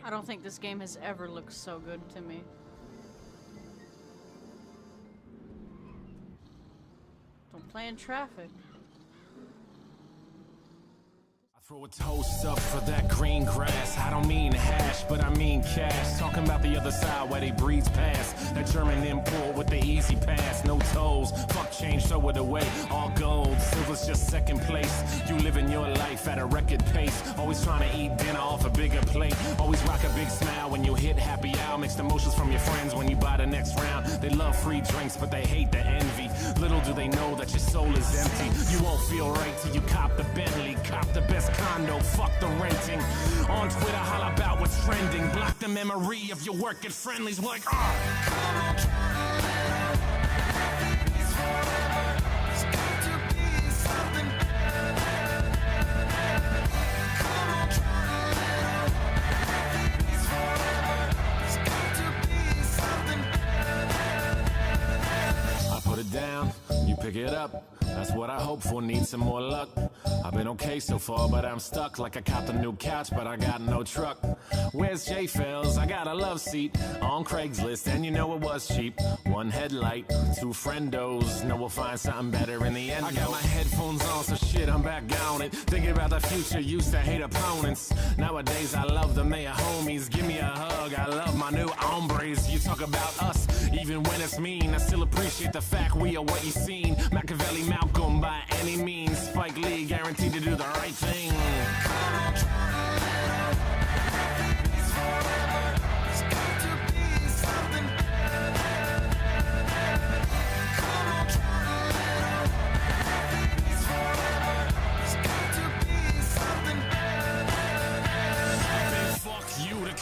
I don't think this game has ever looked so good to me. Don't play in traffic. Throw a toast up for that green grass. I don't mean hash, but I mean cash. Talking about the other side where they breeze past. That German import with the easy pass. No tolls, fuck change, throw it away. All gold, silver's just second place. You living your life at a record pace. Always trying to eat dinner off a bigger plate. Always rock a big smile when you hit happy hour. Mixed emotions from your friends when you buy the next round. They love free drinks, but they hate the envy. Little do they know that your soul is empty. You won't feel right till you cop the Bentley, cop the best condo, fuck the renting. On Twitter, holla about what's trending. Block the memory of your work at Friendly's. Like, I put it down, you pick it up. That's what I hope for, need some more luck. I've been okay so far, but I'm stuck. Like I copped a new couch, but I got no truck. Where's J Fells? I got a love seat on Craigslist, and you know it was cheap. One headlight, two friendos. Know we'll find something better in the end. I got my headphones on, so shit, I'm back on it. Thinking about the future, used to hate opponents. Nowadays I love them, they are homies. Give me a hug, I love my new hombres. You talk about us, even when it's mean. I still appreciate the fact we are what you seen. Machiavelli, Malcolm by any means. Spike Lee guaranteed to do the right thing.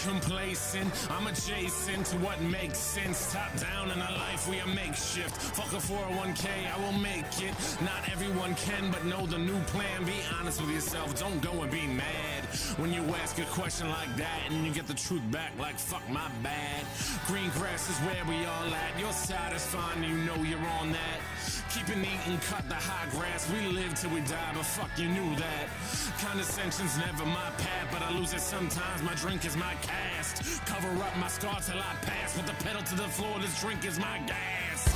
Complacent, I'm adjacent to what makes sense. Top down in a life we are makeshift. Fuck a 401k, I will make it. Not everyone can, but know the new plan. Be honest with yourself, don't go and be mad when you ask a question like that and you get the truth back like fuck my bad. Green grass is where we all at. Your side is fine, you know you're on that. Keep it neat and cut the high grass. We live till we die, but fuck you knew that. Condescension's never my path, but I lose it sometimes. My drink is my cast. Cover up my scar till I pass. With the pedal to the floor, this drink is my gas.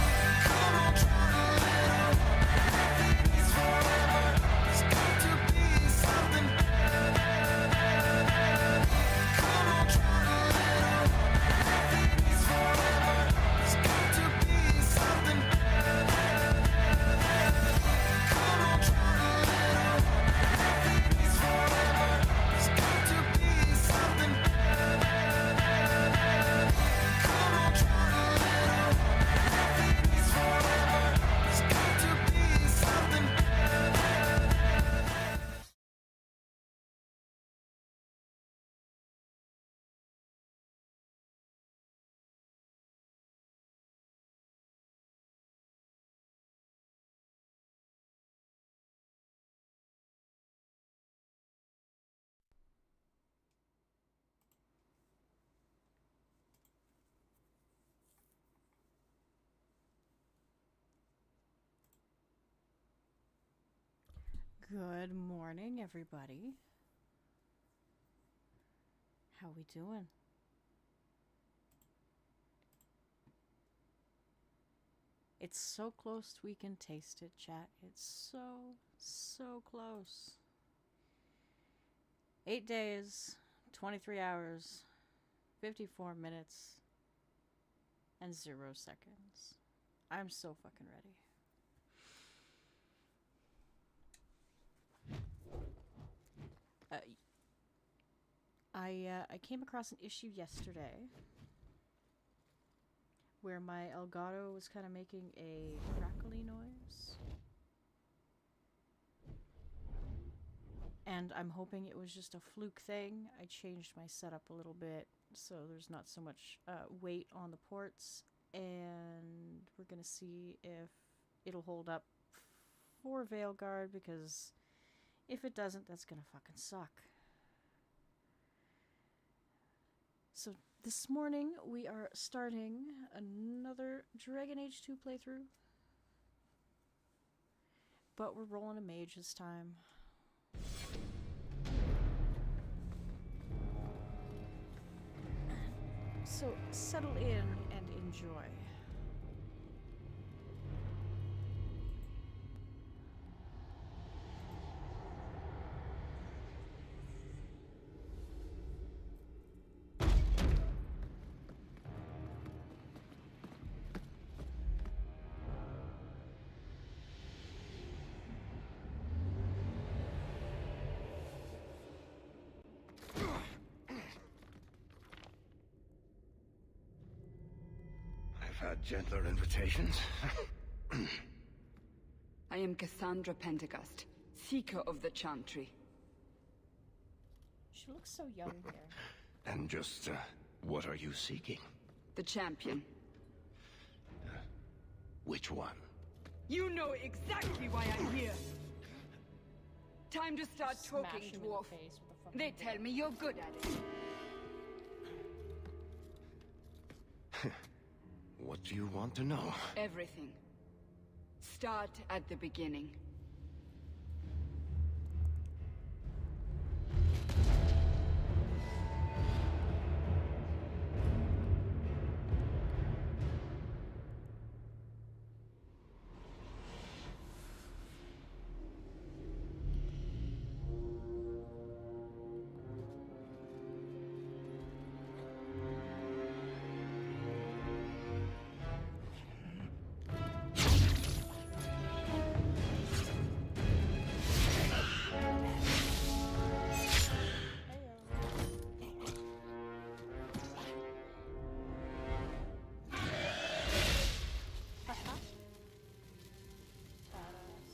Good morning, everybody. How we doing? It's so close we can taste it, chat. It's so close. 8 days, 23 hours, 54 minutes, and 0 seconds. I'm so fucking ready. I came across an issue yesterday where my Elgato was kind of making a crackly noise. And I'm hoping it was just a fluke thing. I changed my setup a little bit so there's not so much weight on the ports, and we're gonna see if it'll hold up for Veilguard, because if it doesn't, that's gonna fucking suck. So this morning we are starting another Dragon Age 2 playthrough, but we're rolling a mage this time. So settle in and enjoy. I've had gentler invitations. I am Cassandra Pentecost, Seeker of the Chantry. She looks so young here. And just, what are you seeking? The champion. Which one? You know exactly why I'm here! Time to start Smash talking, him in the dwarf. face with a fucking They tell me you're good at it. What do you want to know? Everything. Start at the beginning.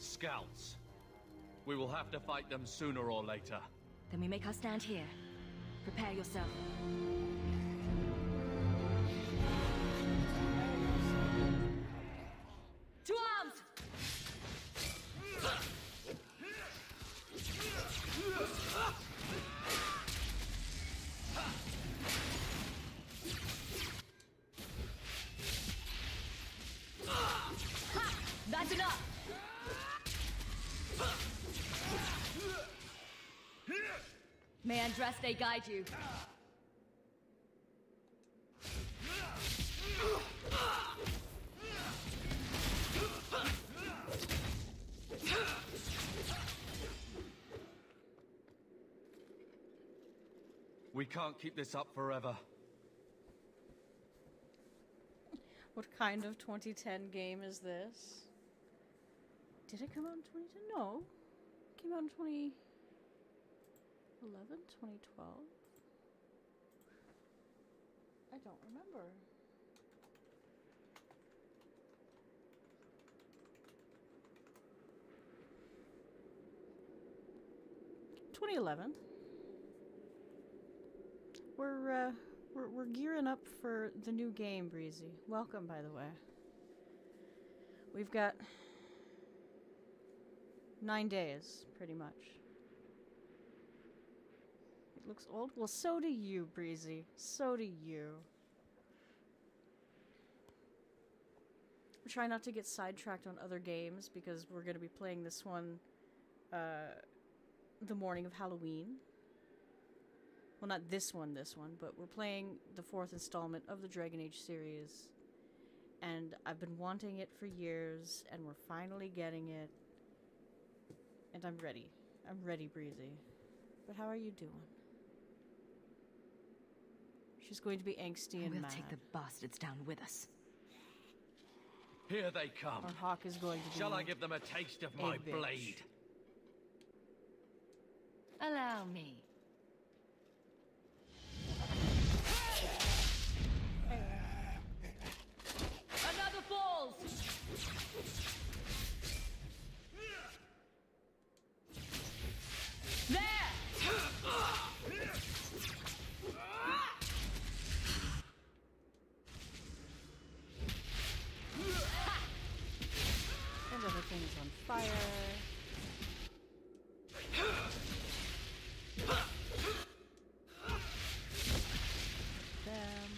Scouts. We will have to fight them sooner or later. Then we make our stand here. Prepare yourself. To arms! That's enough! May Andraste guide you. We can't keep this up forever. What kind of 2010 game is this? Did it come out in 2010? No. It came out in 2011, 2012? I don't remember. '11. We're gearing up for the new game, Breezy. Welcome, by the way. We've got 9 days, pretty much. It looks old. Well, so do you, Breezy. So do you. Try not to get sidetracked on other games because we're going to be playing this one the morning of Halloween. Well, not this one, but we're playing the 4th installment of the Dragon Age series. And I've been wanting it for years, and we're finally getting it. And I'm ready. I'm ready, Breezy. But how are you doing? She's going to be angsty and We'll mad. take the bastards down with us. Here they come. Our Hawk is going to be... Shall I give them a taste of my bitch. blade? Allow me. Another falls! There! And everything is on fire. Them.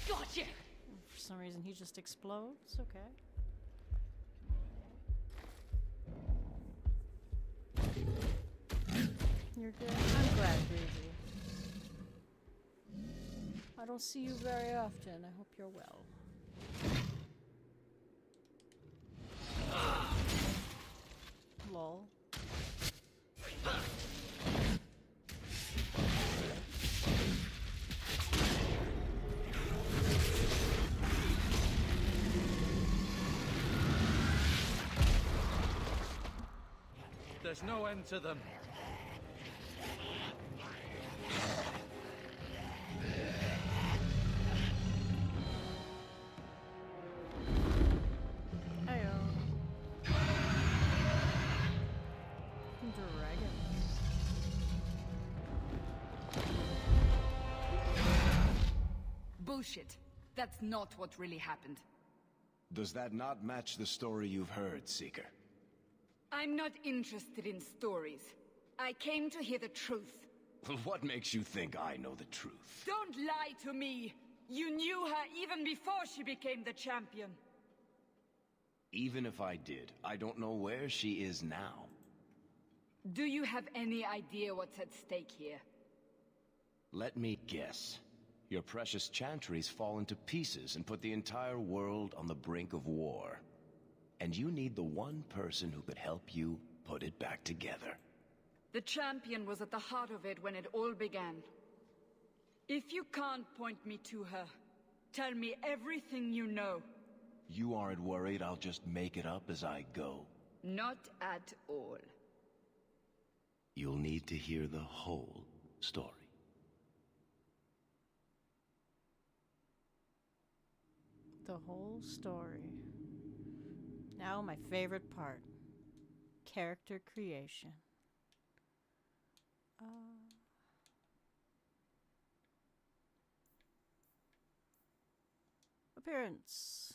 Gotcha! For some reason, he just explodes. Okay. You're good? I'm glad, Breezy. I don't see you very often. I hope you're well. Lol. There's no end to them. Bullshit. That's not what really happened. Does that not match the story you've heard, Seeker? I'm not interested in stories. I came to hear the truth. What makes you think I know the truth? Don't lie to me! You knew her even before she became the champion. Even if I did, I don't know where she is now. Do you have any idea what's at stake here? Let me guess. Your precious chantries fall into pieces and put the entire world on the brink of war. And you need the one person who could help you put it back together. The champion was at the heart of it when it all began. If you can't point me to her, tell me everything you know. You aren't worried I'll just make it up as I go? Not at all. You'll need to hear the whole story. The whole story. Now my favorite part. Character creation. Appearance.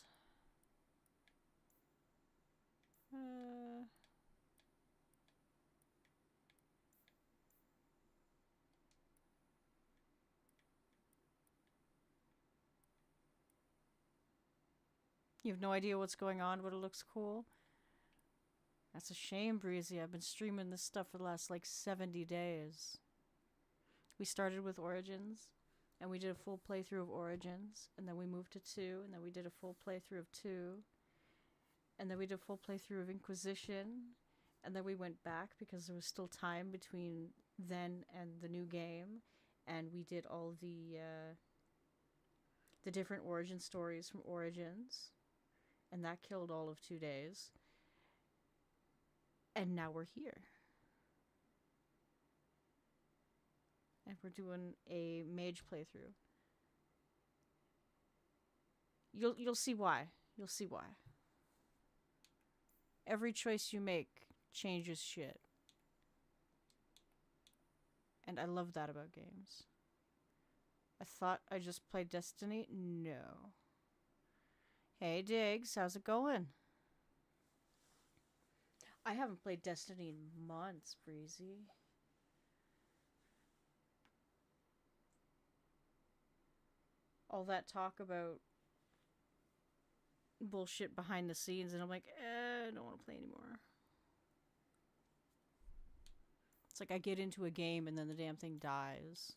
You have no idea what's going on, but it looks cool. That's a shame, Breezy. I've been streaming this stuff for the last, like, 70 days. We started with Origins, and we did a full playthrough of Origins, and then we moved to 2, and then we did a full playthrough of 2, and then we did a full playthrough of Inquisition, and then we went back because there was still time between then and the new game, and we did all the different origin stories from Origins. And that killed all of 2 days. And now we're here. And we're doing a Mage playthrough. You'll see why. You'll see why. Every choice you make changes shit. And I love that about games. I thought I just played Destiny? No. Hey Diggs, how's it going? I haven't played Destiny in months, Breezy. All that talk about bullshit behind the scenes, and I'm like, I don't want to play anymore. It's like I get into a game and then the damn thing dies.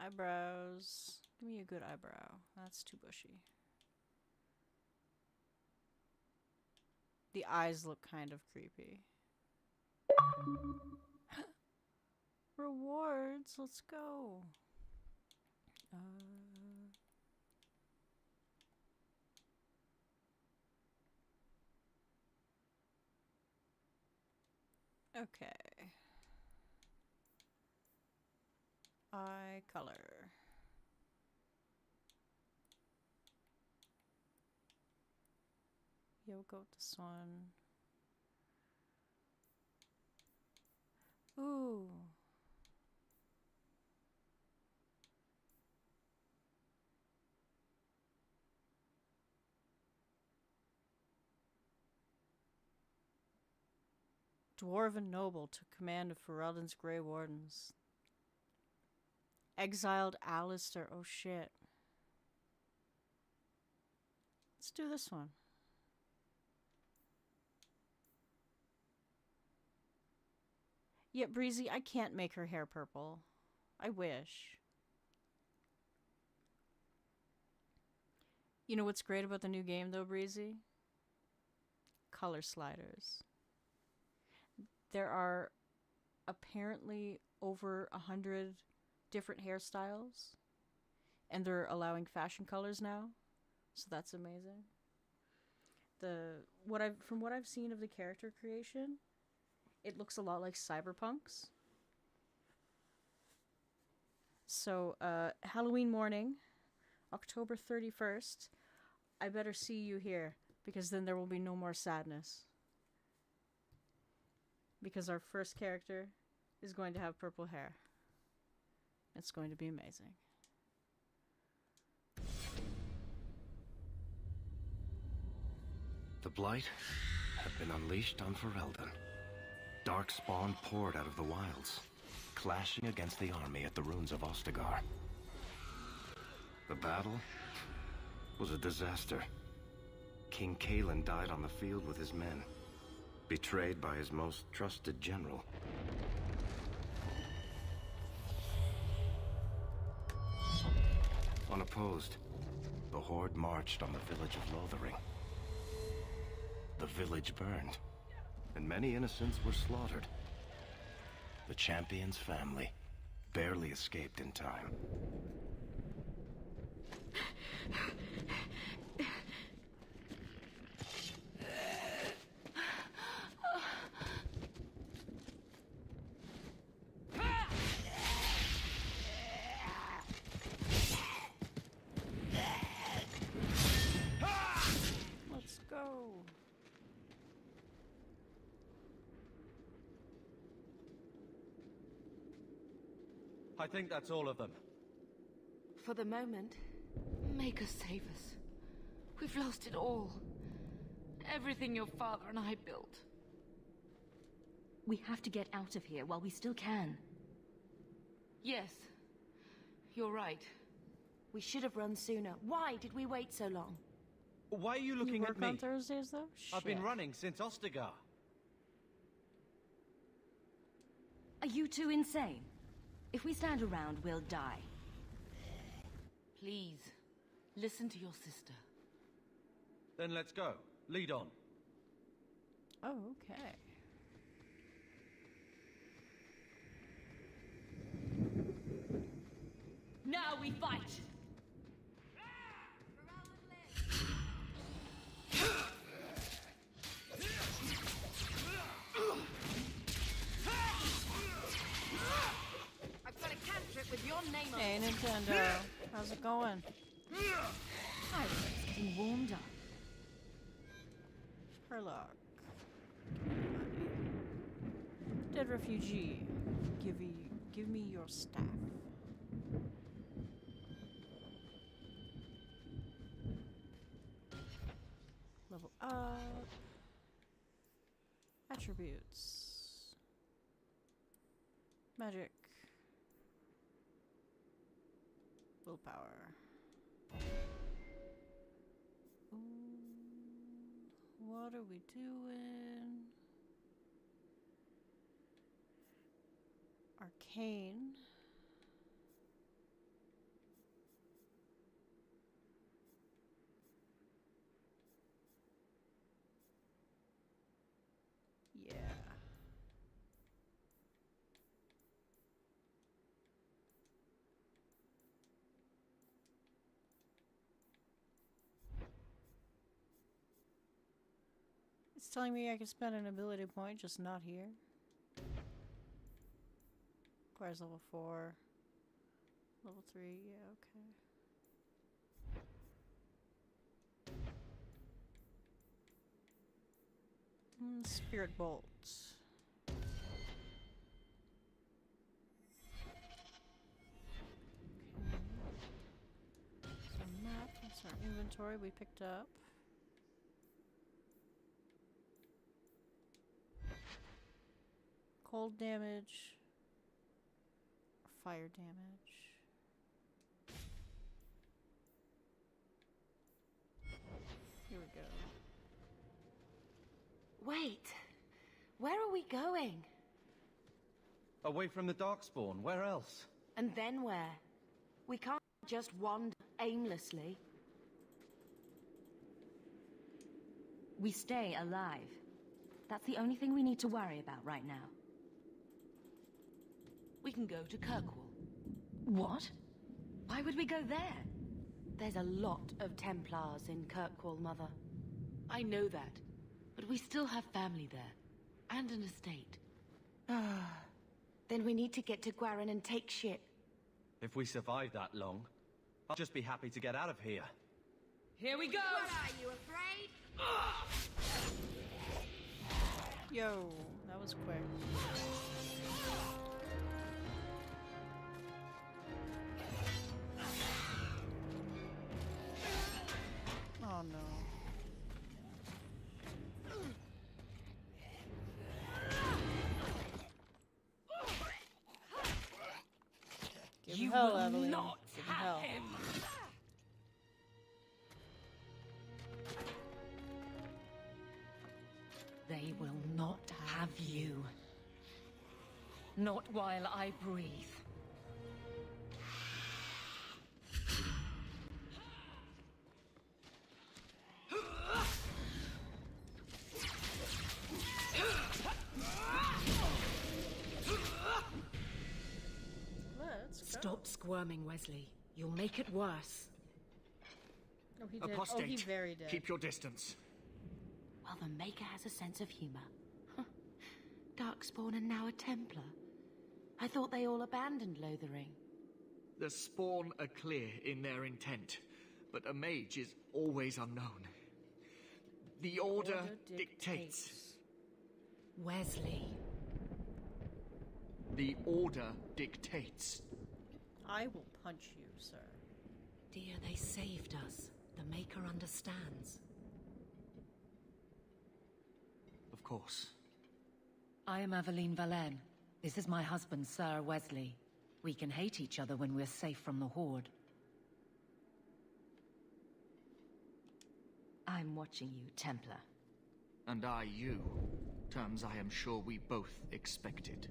Eyebrows. Give me a good eyebrow. That's too bushy. The eyes look kind of creepy. Rewards. Let's go. Okay. Eye color. Yeah, we'll go with this one. Ooh. Dwarven noble took command of Ferelden's Grey Wardens. Exiled Alistair. Oh shit. Let's do this one. Yeah, Breezy, I can't make her hair purple. I wish. You know what's great about the new game, though, Breezy? Color sliders. There are apparently over 100 different hairstyles, and they're allowing fashion colors now, so that's amazing. From what I've seen of the character creation, it looks a lot like Cyberpunk's. So, Halloween morning, October 31st, I better see you here, because then there will be no more sadness. Because our first character is going to have purple hair. It's going to be amazing. The Blight have been unleashed on Ferelden. Dark spawn poured out of the wilds, clashing against the army at the ruins of Ostagar. The battle was a disaster. King Kalen died on the field with his men, betrayed by his most trusted general. Unopposed, the Horde marched on the village of Lothering. The village burned, and many innocents were slaughtered. The champion's family barely escaped in time. Let's go. I think that's all of them. For the moment, make us save us. We've lost it all. Everything your father and I built. We have to get out of here while we still can. Yes, you're right. We should have run sooner. Why did we wait so long? Why are you You looking work at me? on Thursdays, though? I've been Shit. running since Ostagar. Are you two insane? If we stand around, we'll die. Please, listen to your sister. Then let's go. Lead on. Oh, okay. Now we fight! I've got a cantrip with your name on Hey, it. Nintendo. How's it going? Pirates getting warmed up. Herlock. Dead refugee. Give me your staff. Level up. Attributes. Magic. Willpower. Ooh, what are we doing? Arcane. Yeah. It's telling me I can spend an ability point, just not here. Requires level 4. Level 3, yeah, okay. Spirit Bolt. Okay. So map, that's our inventory we picked up. Cold damage. Fire damage. Here we go. Wait. Where are we going? Away from the Darkspawn, where else? And then where? We can't just wander aimlessly. We stay alive. That's the only thing we need to worry about right now. We can go to Kirkwall. What? Why would we go there? There's a lot of Templars in Kirkwall, Mother. I know that, but we still have family there, and an estate. Then we need to get to Guaran and take ship. If we survive that long, I'll just be happy to get out of here. Here we go! What are you, afraid? Yo, that was quick. Oh no. Give him hell, Evelyn. Give him hell. They will not have you. Not while I breathe. Let's go. Stop squirming, Wesley. You'll make it worse. Oh, he did. Apostate. Oh, he very did. Keep your distance. Well, the Maker has a sense of humor. Huh. Darkspawn and now a Templar. I thought they all abandoned Lothering. The Spawn are clear in their intent, but a mage is always unknown. The Order dictates. Wesley. The Order dictates. I will punch you, sir. Dear, they saved us. The Maker understands. Of course. I am Aveline Valenne. This is my husband, Sir Wesley. We can hate each other when we're safe from the Horde. I'm watching you, Templar. And I you. Terms I am sure we both expected.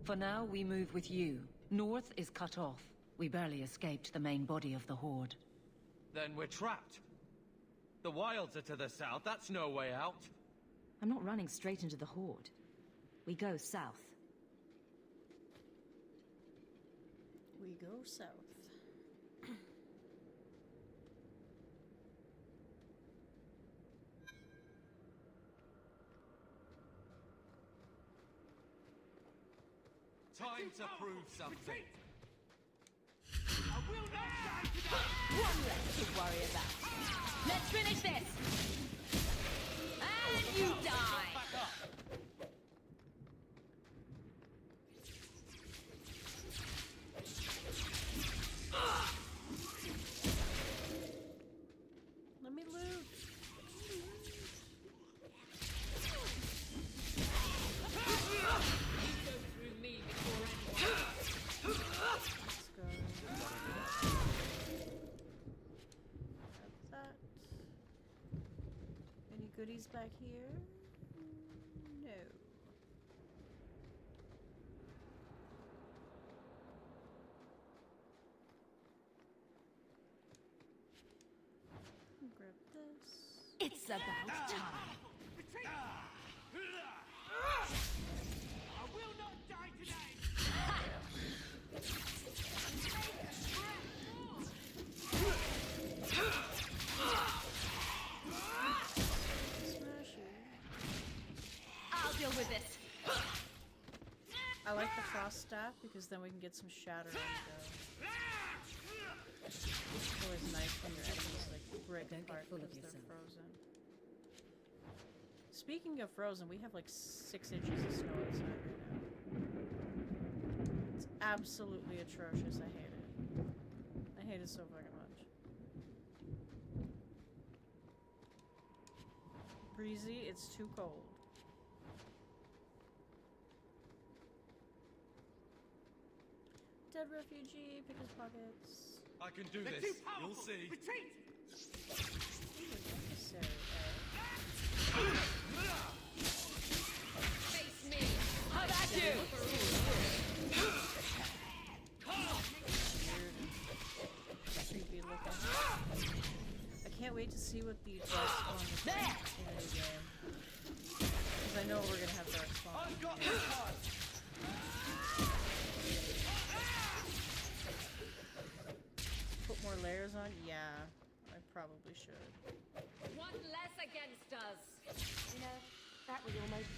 For now, we move with you. North is cut off. We barely escaped the main body of the Horde. Then we're trapped. The wilds are to the south, that's no way out. I'm not running straight into the Horde. We go south. We go south. Time to prove something. One less to worry about. Let's finish this! And you die! Back up. Let me loot. Let's go. That's that. Any goodies back here? No. Grab this. It's about time. Smash it. I'll deal with this. I like the frost staff because then we can get some shatter on the go. It's always nice when your enemies like break Don't get apart full of because they're yourself. frozen. Speaking of frozen, we have like 6 inches of snow outside right now. It's absolutely atrocious. I hate it. I hate it so fucking much. Breezy, it's too cold. Dead refugee, pick his pockets. I can do this. You'll see. Wait, what's this? necessary Face me! How about you? creepy looking. I can't wait to see what the dark spawn is like in a new game. Because I know we're gonna have dark spawn. Put more layers on? Yeah, I probably should. One less against us. You know, that was almost...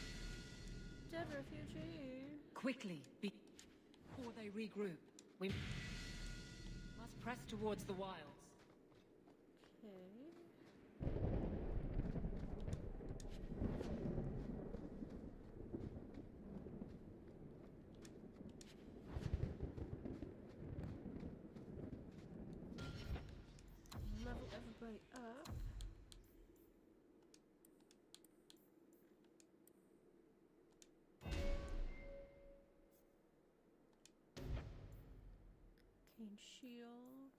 Dead refugee. Quickly, before they regroup. We must press towards the wilds. Okay. Level everybody up. Cane shield.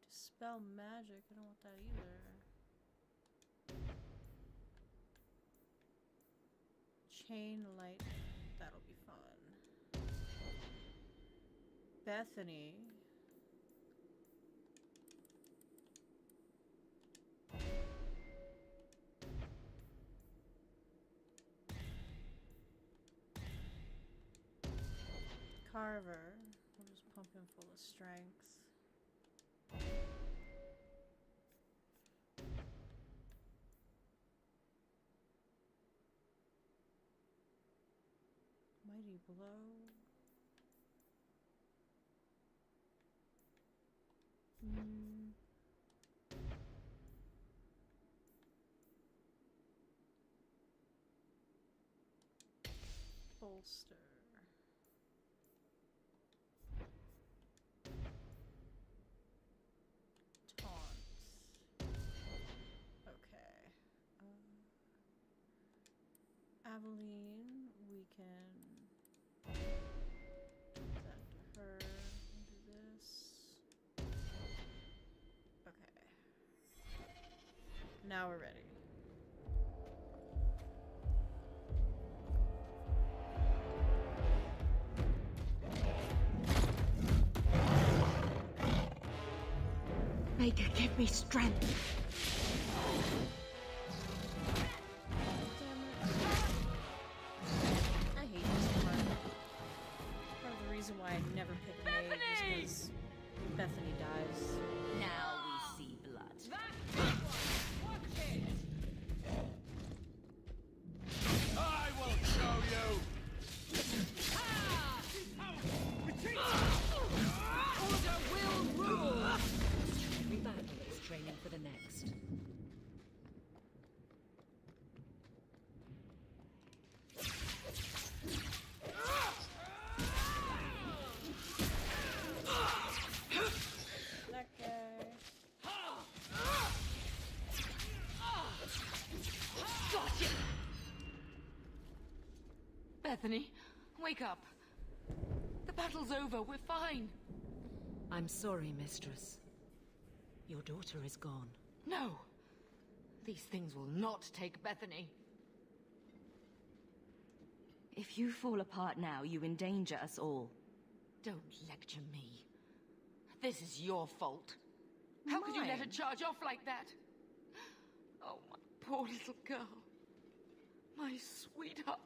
Dispel magic. I don't want that either. Chain light. That'll be fun. Bethany. Carver. We'll just pump him full of strength. Mighty blow. Bolster. Taunt. Okay. Aveline, we can do that to her. Do this. Okay. Now we're ready. Maker, give me strength. I hate this part. Part of the reason why I never pick Mage is because Bethany dies. Now we see blood. I will show you! Order will rule! Every battle is training for the next. That guy. Gotcha! Bethany, wake up. The battle's over. We're fine. I'm sorry, mistress. Your daughter is gone. No. These things will not take Bethany. If you fall apart now, you endanger us all. Don't lecture me. This is your fault. How could you let her charge off like that? Oh, my poor little girl. My sweetheart.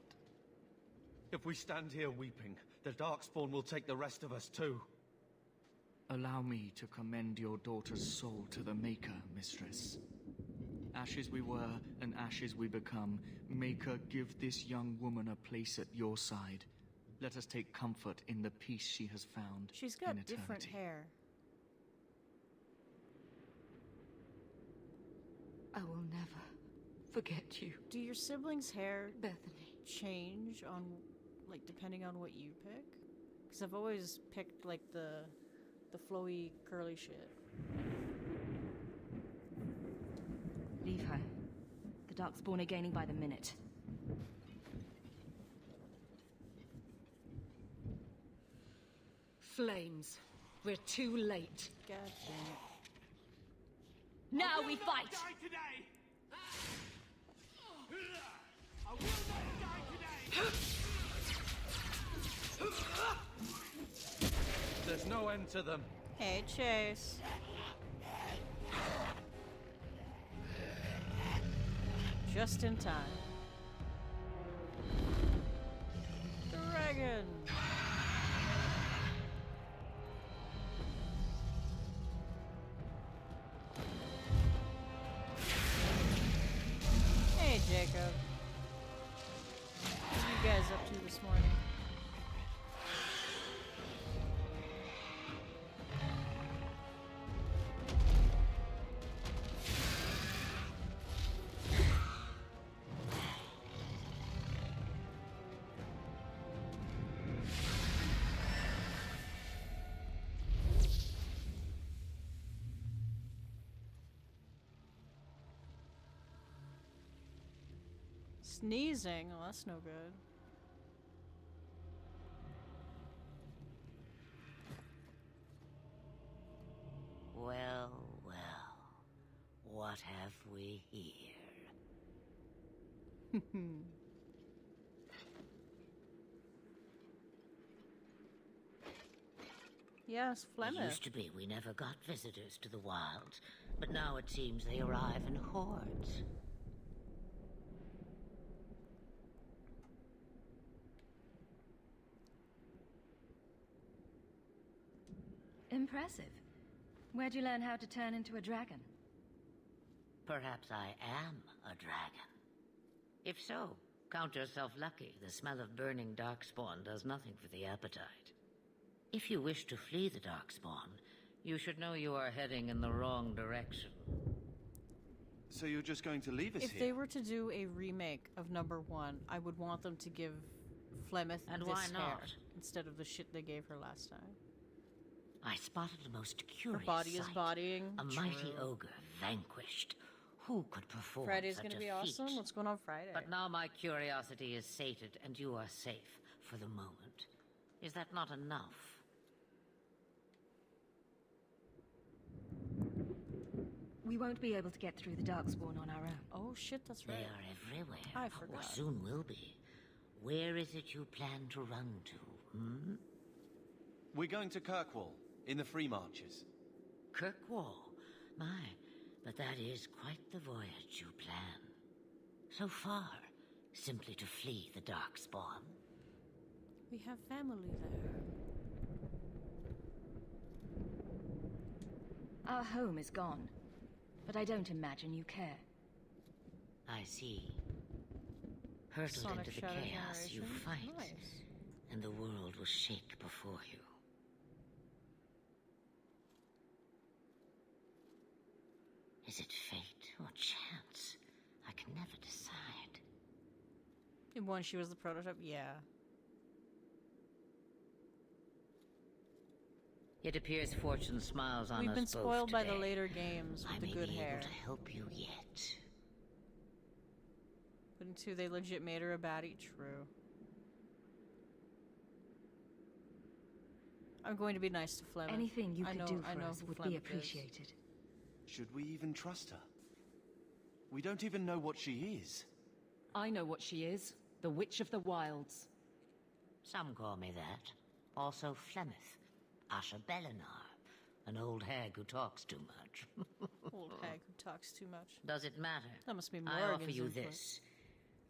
If we stand here weeping, the Darkspawn will take the rest of us too. Allow me to commend your daughter's soul to the Maker, mistress. Ashes we were, and ashes we become. Maker, give this young woman a place at your side. Let us take comfort in the peace she has found. She's got in different eternity. hair. I will never forget you, Do your siblings' hair Bethany. change on, like, depending on what you pick? Because I've always picked, like, the flowy, curly shit. Leave her. The Darkspawn are gaining by the minute. Flames. We're too late. God damn it. Now we fight! There's no end to them. Hey, Chase. Just in time. Dragon! Hey, Jacob. What are you guys up to this morning? Sneezing? Oh, that's no good. Well, well. What have we here? Yes, It Flemeth. used to be we never got visitors to the wilds, but now it seems they arrive in hordes. Impressive. Where'd you learn how to turn into a dragon? Perhaps I am a dragon. If so, count yourself lucky. The smell of burning darkspawn does nothing for the appetite. If you wish to flee the darkspawn, you should know you are heading in the wrong direction. So you're just going to leave us If here? they were to do a remake of #1, I would want them to give Flemeth And this why hair not? instead of the shit they gave her last time. I spotted a most Her curious body is sight. bodying. A mighty True. ogre vanquished. Who could perform Friday's such gonna a be feat? awesome. What's going on Friday? But now my curiosity is sated, and you are safe for the moment. Is that not enough? We won't be able to get through the Darkspawn on our own. Oh shit, that's They right. are everywhere. I Or forgot. soon will be. Where is it you plan to run to, hmm? We're going to Kirkwall, in the Free Marches. Kirkwall. My, but that is quite the voyage you plan. So far, simply to flee the Darkspawn. We have family there. Our home is gone, but I don't imagine you care. I see. Hurtled Sonic into the Shadow chaos you Generation. fight, Nice. and the world will shake before you. Is it fate or chance? I can never decide. In one, she was the prototype. Yeah. It appears fortune smiles on We've us been both spoiled by the today. later games I with the may good be hair. able to help you yet. But in 2, they legit made her a baddie. True. I'm going to be nice to Flemeth. Anything you I could know, do I for know us who would Flemeth be is. appreciated. Should we even trust her? We don't even know what she is. I know what she is. The Witch of the Wilds. Some call me that. Also Flemeth. Asha Belinar. An old hag who talks too much. Old hag who talks too much. Does it matter? That must be I offer Morrigan's you input. this.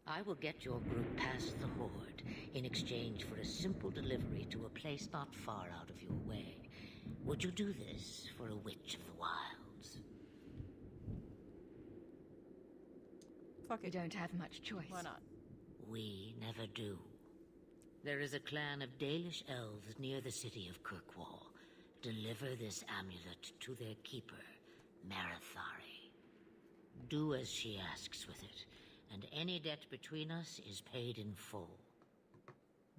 I will get your group past the Horde in exchange for a simple delivery to a place not far out of your way. Would you do this for a Witch of the Wilds? Fuck We it. don't have much choice. Why not? We never do. There is a clan of Dalish elves near the city of Kirkwall. Deliver this amulet to their keeper, Marithari. Do as she asks with it, and any debt between us is paid in full.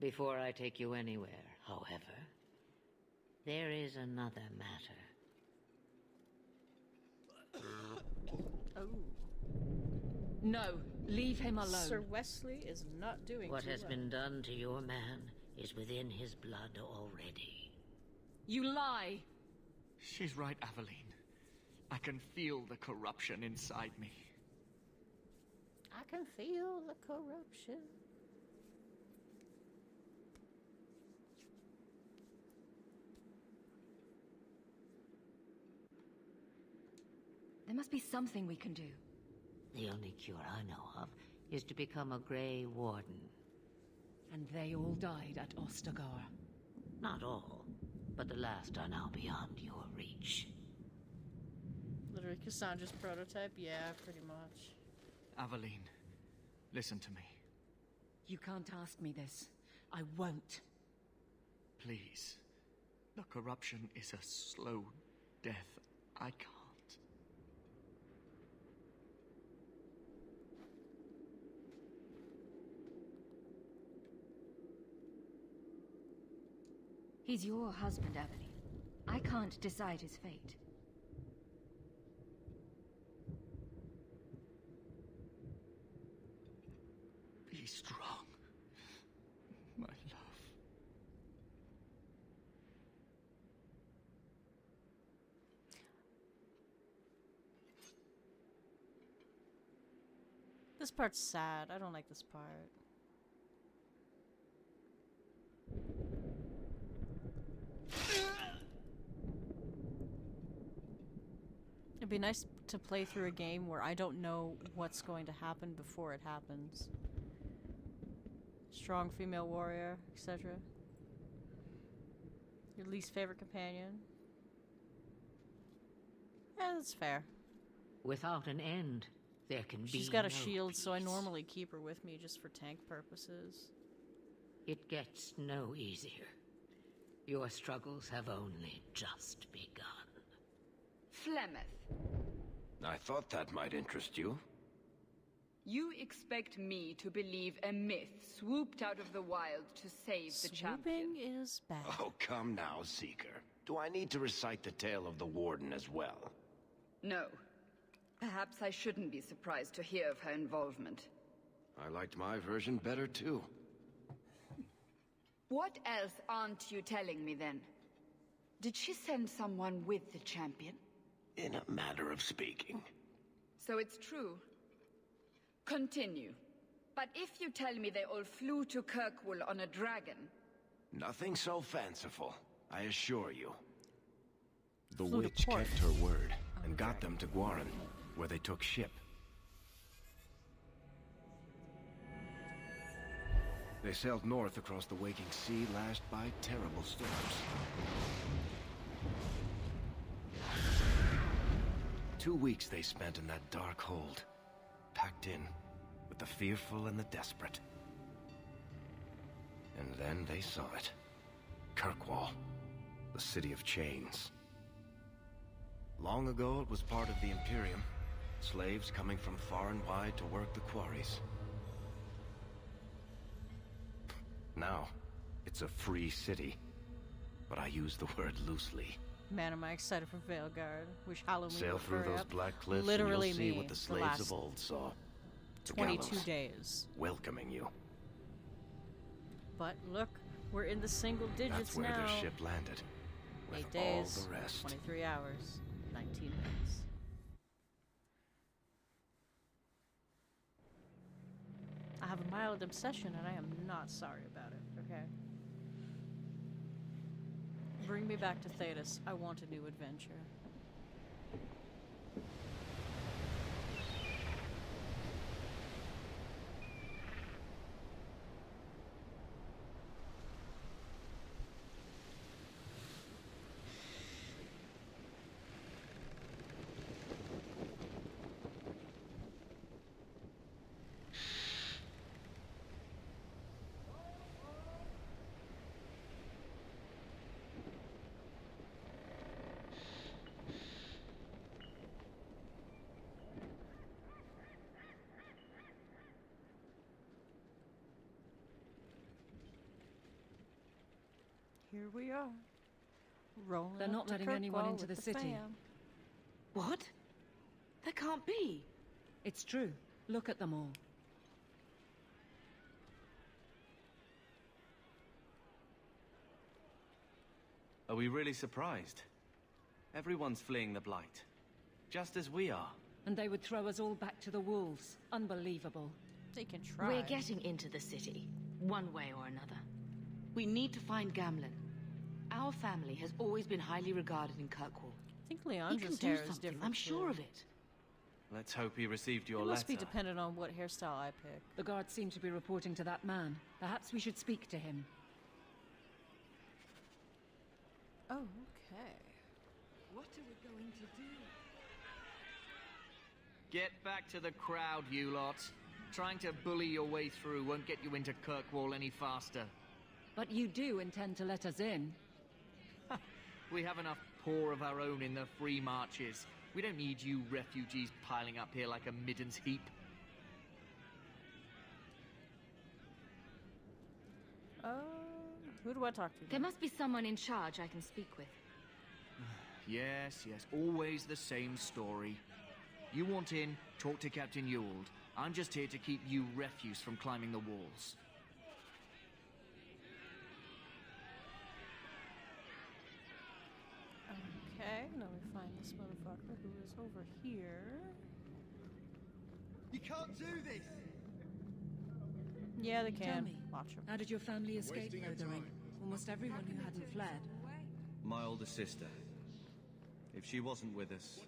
Before I take you anywhere, however, there is another matter. Oh. No, leave him alone. Sir Wesley is not doing What too has well. been done to your man is within his blood already. You lie! She's right, Aveline. I can feel the corruption inside me. I can feel the corruption. There must be something we can do. The only cure I know of is to become a Grey Warden. And they all died at Ostagar. Not all, but the last are now beyond your reach. Literally Cassandra's prototype? Yeah, pretty much. Aveline, listen to me. You can't ask me this. I won't. Please. The corruption is a slow death. I can't. He's your husband, Aveline. I can't decide his fate. Be strong, my love. This part's sad. I don't like this part. It'd be nice to play through a game where I don't know what's going to happen before it happens. Strong female warrior, etc. Your least favorite companion. Yeah, that's fair. Without an end, there can be She's got a no shield, so I peace. normally keep her with me just for tank purposes. It gets no easier. Your struggles have only just begun. Flemeth, I thought that might interest you. you expect me to believe a myth swooped out of the wild to save the champion? Swooping is bad. Oh, come now, Seeker. Do I need to recite the tale of the Warden as well? No. Perhaps I shouldn't be surprised to hear of her involvement. I liked my version better, too. What else aren't you telling me, then? Did she send someone with the champion? In a matter of speaking. So it's true. Continue. But if you tell me they all flew to Kirkwall on a dragon... Nothing so fanciful, I assure you. The Flew to witch port. kept her word and got them to Guaran, where they took ship. They sailed north across the waking sea, lashed by terrible storms. 2 weeks they spent in that dark hold, packed in with the fearful and the desperate. And then they saw it. Kirkwall, the city of chains. Long ago it was part of the Imperium, slaves coming from far and wide to work the quarries. Now, it's a free city, but I use the word loosely. Man, am I excited for Veilguard. Wish Halloween Sail would through hurry those up. black cliffs Literally and you'll see me, what the the slaves last of old saw. The 22 gallows, days. welcoming you. But look, we're in the single digits That's where now. their ship landed. With 8 days, all the rest. 23 hours, 19 minutes. I have a mild obsession and I am not sorry about it, okay? Bring me back to Thetis. I want a new adventure. Here we are. Rolling They're up not to letting anyone Kirkwall into with the city. fam. What? That can't be. It's true. Look at them all. A we really surprised? Everyone's fleeing the Blight. Just as we are. And they would throw us all back to the wolves. Unbelievable. They can try. We're getting into the city, one way or another. We need to find Gamlen. Our family has always been highly regarded in Kirkwall. I think He can Leandra's do hair is something, different. I'm sure too. of it. Let's hope he received your It must be letter. dependent on what hairstyle I pick. The guards seem to be reporting to that man. Perhaps we should speak to him. Oh, okay. What are we going to do? Get back to the crowd, you lot. Trying to bully your way through won't get you into Kirkwall any faster. But you do intend to let us in? We have enough poor of our own in the free marches. We don't need you refugees piling up here like a middens heap. Who do I talk to? There must be someone in charge I can speak with. Yes, always the same story. You want in, talk to Captain Ewald. I'm just here to keep you refuse from climbing the walls. Okay, let me find this motherfucker who is over here. You can't do this! Yeah, they Tell can. me, Watch them. how did your family escape murdering? Almost everyone who hadn't fled. My older sister. If she wasn't with us,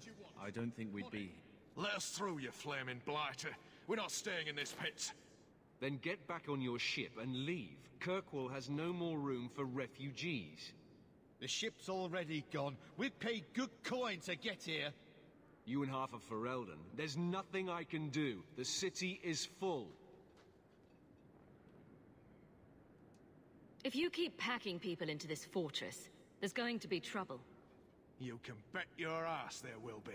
I don't think we'd be. Let us through, you flaming blighter. We're not staying in this pit. Then get back on your ship and leave. Kirkwall has no more room for refugees. The ship's already gone. We've paid good coin to get here. You and half of Ferelden. There's nothing I can do. The city is full. If you keep packing people into this fortress, there's going to be trouble. You can bet your ass there will be.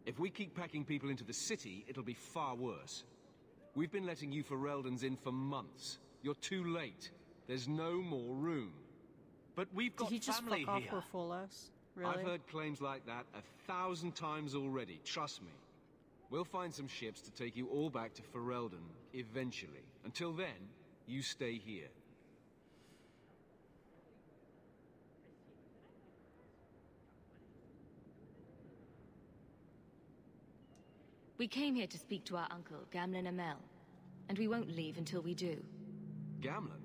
If we keep packing people into the city, it'll be far worse. We've been letting you Fereldans in for months. You're too late. There's no more room. But we've got Did he just family fuck off here. for full us? Really? I've heard claims like that 1,000 times already, trust me. We'll find some ships to take you all back to Ferelden, eventually. Until then, you stay here. We came here to speak to our uncle, Gamlen Amel, and we won't leave until we do. Gamlen?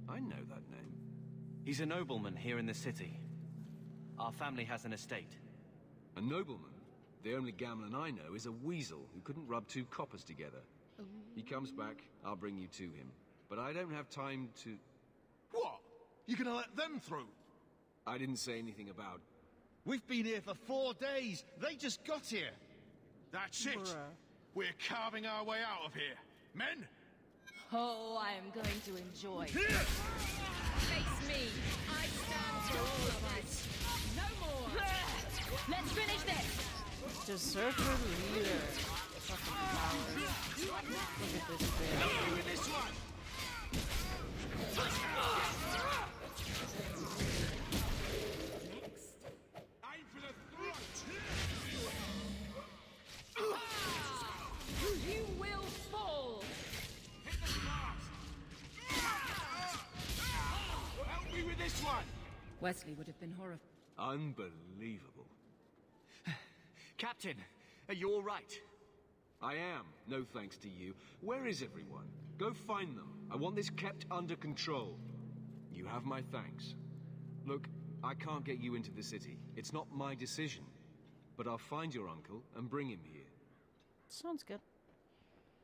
I know that name. He's a nobleman here in the city. Our family has an estate. A nobleman? The only Gamlen I know is a weasel who couldn't rub two coppers together. He comes back, I'll bring you to him. But I don't have time to... What? You gonna let them through? I didn't say anything about... We've been here for 4 days. They just got here. That's it. Bruh. We're carving our way out of here. Men? Oh, I am going to enjoy. Face me! I stand for all of us! No more! Let's finish this! Deserter leader. Fucking coward. Look at this bitch. With this one. Aim for the throat. You will fall! Hit the blast. Help me with this one. Wesley would have been horrified. Unbelievable. Captain, are you all right? I am, no thanks to you. Where is everyone? Go find them. I want this kept under control. You have my thanks. Look, I can't get you into the city. It's not my decision. But I'll find your uncle and bring him here. Sounds good.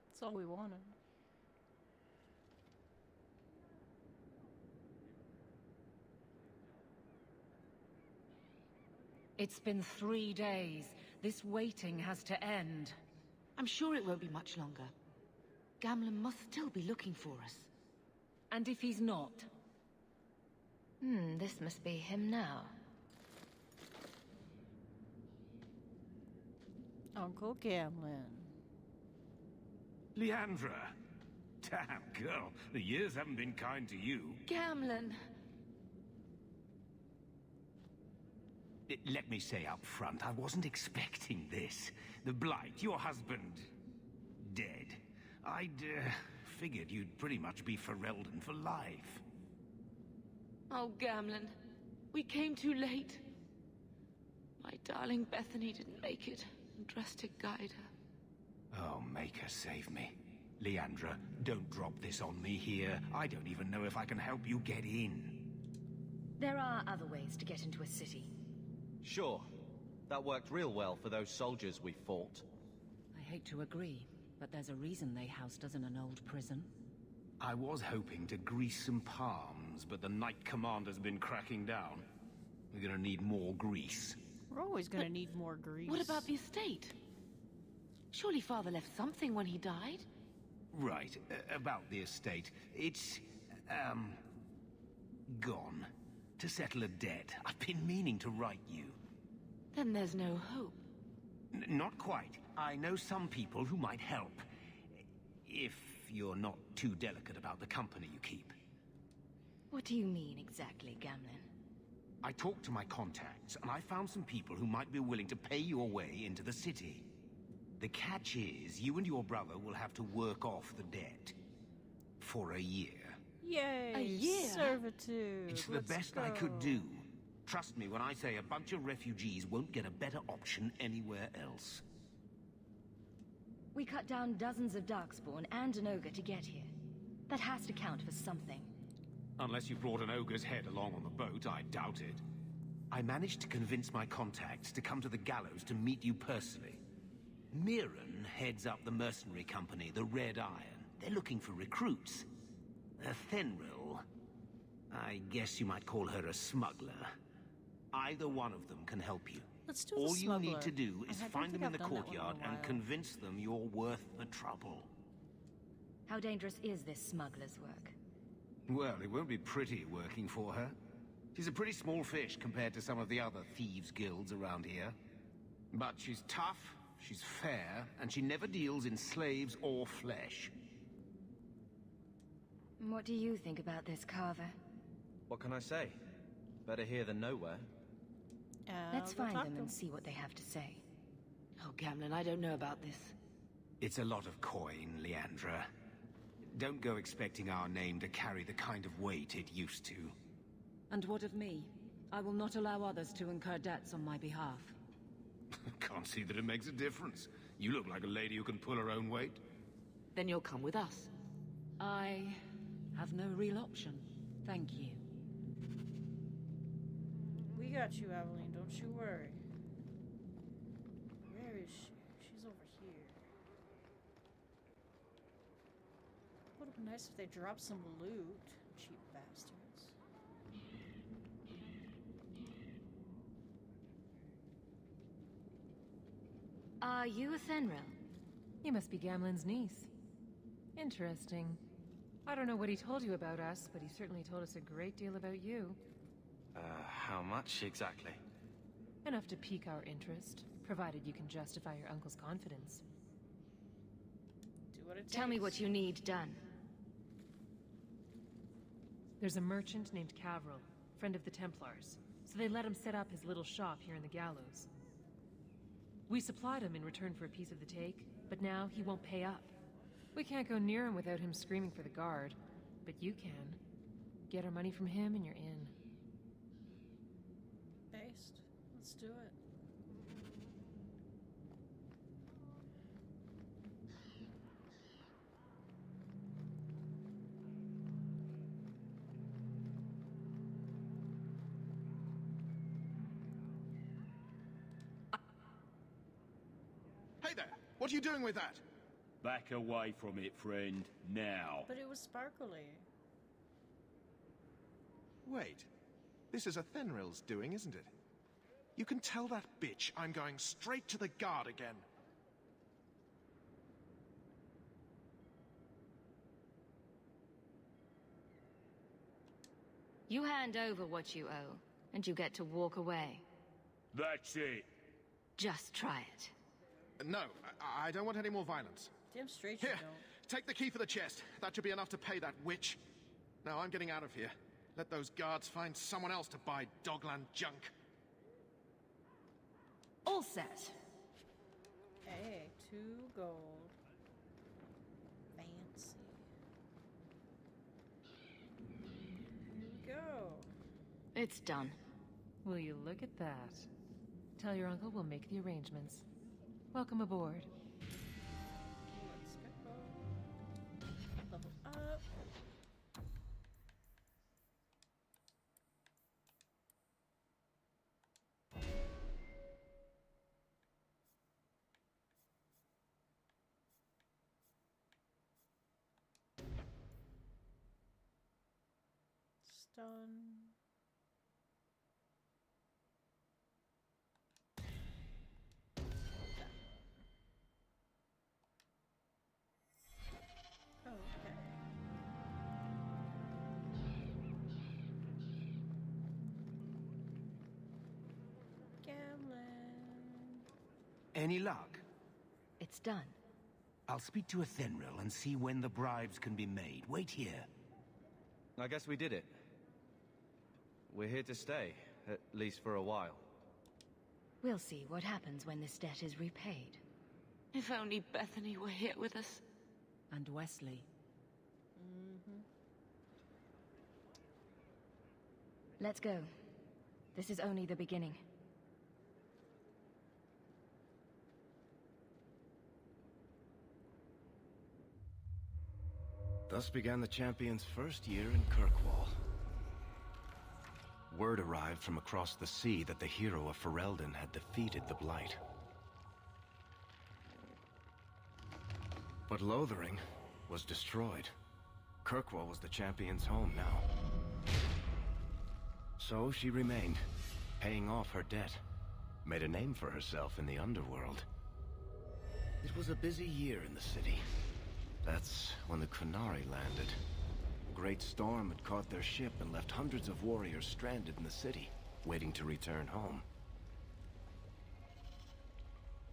That's all we wanted. It's been 3 days. This waiting has to end. I'm sure it won't be much longer. Gamlen must still be looking for us. And if he's not? This must be him now. Uncle Gamlen. Leandra. Damn, girl. The years haven't been kind to you. Gamlen! Let me say up front, I wasn't expecting this. The Blight, your husband, dead. I'd figured you'd pretty much be Ferelden for life. Oh, Gamlen. We came too late. My darling Bethany didn't make it, and Drastic guide her. Oh, make her save me. Leandra, don't drop this on me here. I don't even know if I can help you get in. There are other ways to get into a city. Sure. That worked real well for those soldiers we fought. I hate to agree, but there's a reason they housed us in an old prison. I was hoping to grease some palms, but the Knight Commander's been cracking down. We're gonna need more grease. We're always gonna need more grease. What about the estate? Surely Father left something when he died? Right, about the estate. It's, gone. To settle a debt. I've been meaning to write you. Then there's no hope. Not quite. I know some people who might help. If you're not too delicate about the company you keep. What do you mean exactly, Gamlin? I talked to my contacts, and I found some people who might be willing to pay your way into the city. The catch is, you and your brother will have to work off the debt. For a year. Yay! A year? Servitude. It's the Let's best go. I could do. Trust me when I say a bunch of refugees won't get a better option anywhere else. We cut down dozens of Darkspawn and an ogre to get here. That has to count for something. Unless you brought an ogre's head along on the boat, I doubt it. I managed to convince my contacts to come to the gallows to meet you personally. Mirren heads up the mercenary company, the Red Iron. They're looking for recruits. Fenril, I guess you might call her a smuggler. Either one of them can help you. Let's do All the you smuggler. need to do is I don't find think them in I've the done that one in a courtyard and while. convince them you're worth the trouble. How dangerous is this smuggler's work? Well, it won't be pretty working for her. She's a pretty small fish compared to some of the other thieves' guilds around here. But she's tough, she's fair, and she never deals in slaves or flesh. What do you think about this, Carver? What can I say? Better here than nowhere. Let's go find talk them to and see what they have to say. Oh, Gamlin, I don't know about this. It's a lot of coin, Leandra. Don't go expecting our name to carry the kind of weight it used to. And what of me? I will not allow others to incur debts on my behalf. Can't see that it makes a difference. You look like a lady who can pull her own weight. Then you'll come with us. I have no real option. Thank you. We got you, Aveline. Don't you worry. Where is she? She's over here. Would have been nice if they dropped some loot. Cheap bastards. Are you a Fenril? You must be Gamlin's niece. Interesting. I don't know what he told you about us, but he certainly told us a great deal about you. How much exactly? Enough to pique our interest, provided you can justify your uncle's confidence. Do what it takes. Tell me what you need done. There's a merchant named Cavril, friend of the Templars, so they let him set up his little shop here in the gallows. We supplied him in return for a piece of the take, but now he won't pay up. We can't go near him without him screaming for the guard, but you can. Get our money from him and you're in. Based. Let's do it. Hey there! What are you doing with that? Back away from it, friend. Now. But it was sparkly. Wait. This is a Fenril's doing, isn't it? You can tell that bitch I'm going straight to the guard again. You hand over what you owe, and you get to walk away. That's it. Just try it. No, I don't want any more violence. Damn straight you Here, don't. take the key for the chest. That should be enough to pay that witch. Now I'm getting out of here. Let those guards find someone else to buy Dogland junk. All set. Hey, 2 gold. Fancy. Here we go. It's done. Will you look at that? Tell your uncle we'll make the arrangements. Welcome aboard. Let's go. Level up. Stun. Okay. Gamlin. Any luck? It's done. I'll speak to Athenril and see when the bribes can be made. Wait here. I guess we did it. We're here to stay, at least for a while. We'll see what happens when this debt is repaid. If only Bethany were here with us. And Wesley. Let's go. This is only the beginning. Thus began the champion's first year in Kirkwall. Word arrived from across the sea that the hero of Ferelden had defeated the Blight. But Lothering was destroyed. Kirkwall was the champion's home now. So she remained, paying off her debt, made a name for herself in the underworld. It was a busy year in the city. That's when the Kunari landed. A great storm had caught their ship and left hundreds of warriors stranded in the city, waiting to return home.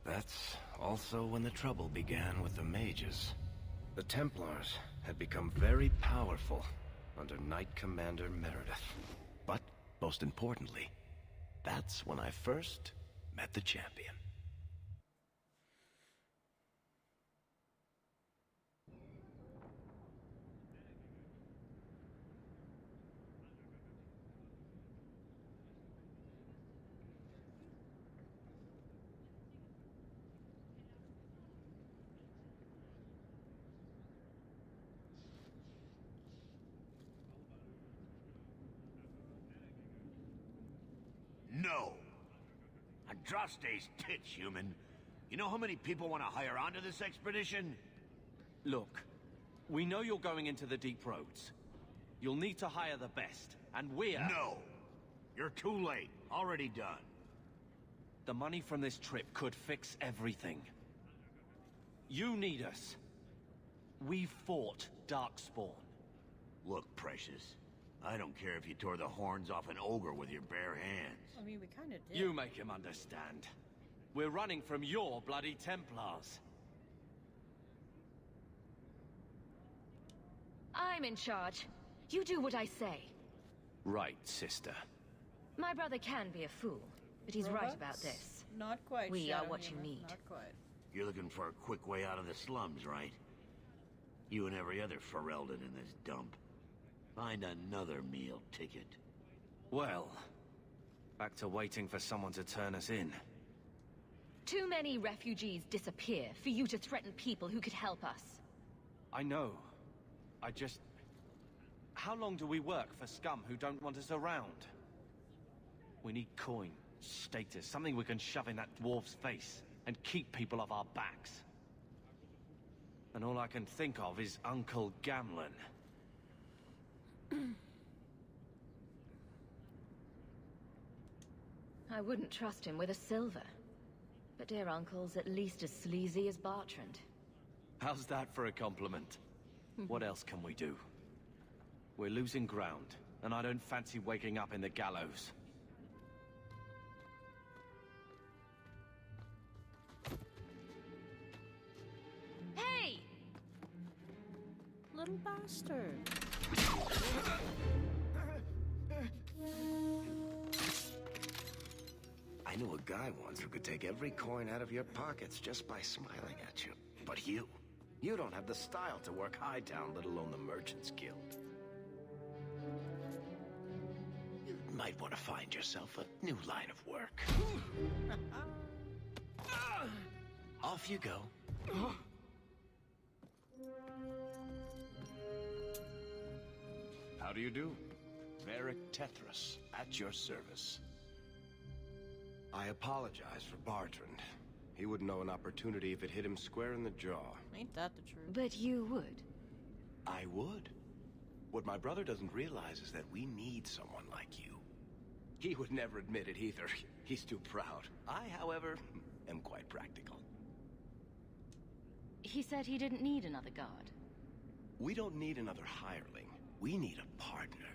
That's also when the trouble began with the Mages. The Templars had become very powerful under Knight Commander Meredith. But, most importantly, that's when I first met the champion. No. Andraste's tits, human. You know how many people want to hire onto this expedition? Look, we know you're going into the deep roads. You'll need to hire the best, and we're... No! You're too late. Already done. The money from this trip could fix everything. You need us. We fought Darkspawn. Look, Precious. I don't care if you tore the horns off an ogre with your bare hands. I mean, we kind of did. You make him understand. We're running from your bloody Templars. I'm in charge. You do what I say. Right, sister. My brother can be a fool, but he's right about Robots? this. Not quite. We are Shadow what you Human, need. Not quite. You're looking for a quick way out of the slums, right? You and every other Ferelden in this dump. Find another meal ticket. Well, back to waiting for someone to turn us in. Too many refugees disappear for you to threaten people who could help us. I know. I just... How long do we work for scum who don't want us around? We need coin, status, something we can shove in that dwarf's face and keep people off our backs. And all I can think of is Uncle Gamlin. I wouldn't trust him with a silver. But dear uncle's at least as sleazy as Bartrand. How's that for a compliment? What else can we do? We're losing ground, and I don't fancy waking up in the gallows. Hey! Little bastard. I knew a guy once who could take every coin out of your pockets just by smiling at you. But you don't have the style to work Hightown, let alone the Merchants Guild. might want to find yourself a new line of work. Off you go. How do you do? Varric Tethras, at your service. I apologize for Bartrand. He wouldn't know an opportunity if it hit him square in the jaw. Ain't that the truth? But you would. I would. What my brother doesn't realize is that we need someone like you. He would never admit it either. He's too proud. I, however, am quite practical. He said he didn't need another guard. We don't need another hireling. We need a partner.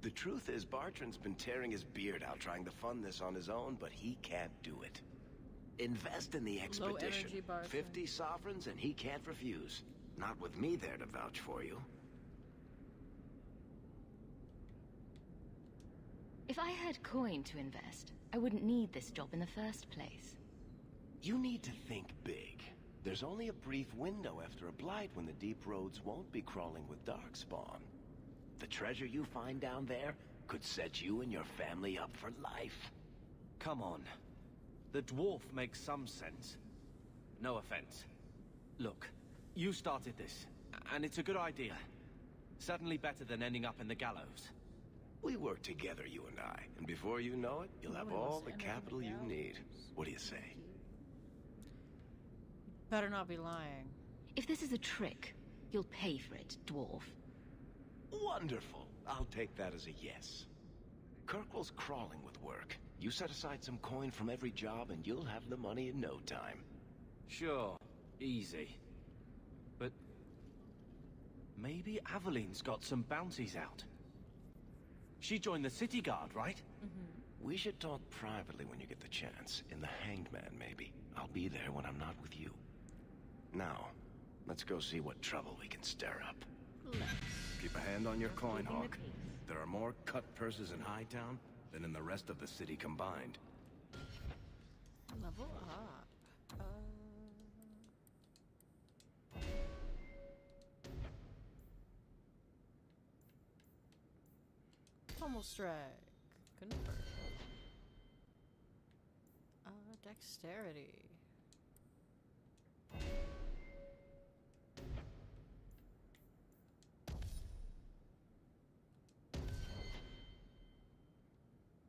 The truth is, Bartrand's been tearing his beard out trying to fund this on his own, but he can't do it. Invest in the expedition. Low energy Bartrand. 50 sovereigns, and he can't refuse. Not with me there to vouch for you. If I had coin to invest, I wouldn't need this job in the first place. You need to think big. There's only a brief window after a blight when the deep roads won't be crawling with darkspawn. The treasure you find down there could set you and your family up for life. Come on. The dwarf makes some sense. No offense. Look, you started this, and it's a good idea. Certainly better than ending up in the gallows. We work together, you and I, and before you know it, you'll have all the capital you need. What do you say? Better not be lying. If this is a trick, you'll pay for it, dwarf. Wonderful. I'll take that as a yes. Kirkwall's crawling with work. You set aside some coin from every job and you'll have the money in no time. Sure. Easy. But maybe Aveline's got some bounties out. She joined the city guard, right? We should talk privately when you get the chance. In the Hanged Man, maybe. I'll be there when I'm not with you. Now, let's go see what trouble we can stir up. Keep a hand on your coin, Hawk. There are more cut purses in Hightown than in the rest of the city combined. Level up. Pummel strike. Convert. Dexterity.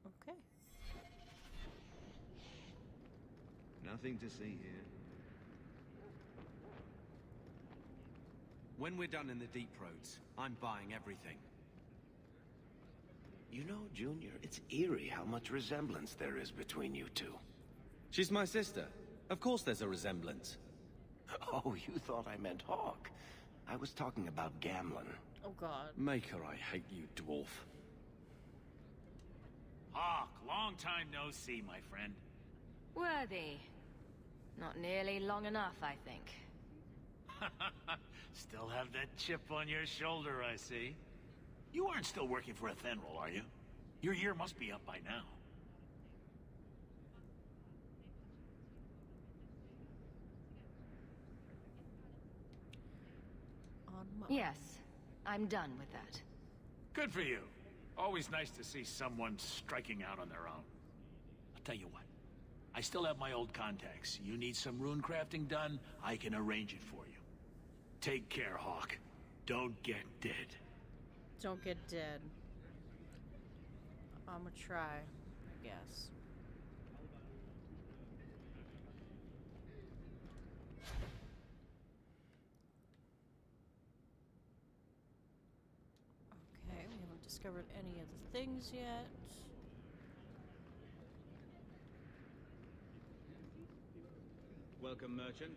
Okay. Nothing to see here. When we're done in the deep roads, I'm buying everything. You know, Junior, it's eerie how much resemblance there is between you two. She's my sister. Of course there's a resemblance. Oh, you thought I meant Hawk. I was talking about Gamlin. Oh, God. Maker, I hate you, dwarf. Hawk, long time no see, my friend. Worthy. Not nearly long enough, I think. Still have that chip on your shoulder, I see. You aren't still working for Athenril, are you? Your year must be up by now. Yes, I'm done with that. Good for you. Always nice to see someone striking out on their own. I'll tell you what. I still have my old contacts. You need some rune crafting done, I can arrange it for you. Take care, Hawk. Don't get dead. Don't get dead. I'm gonna try, I guess. Okay, we haven't discovered any of the things yet. Welcome, merchant.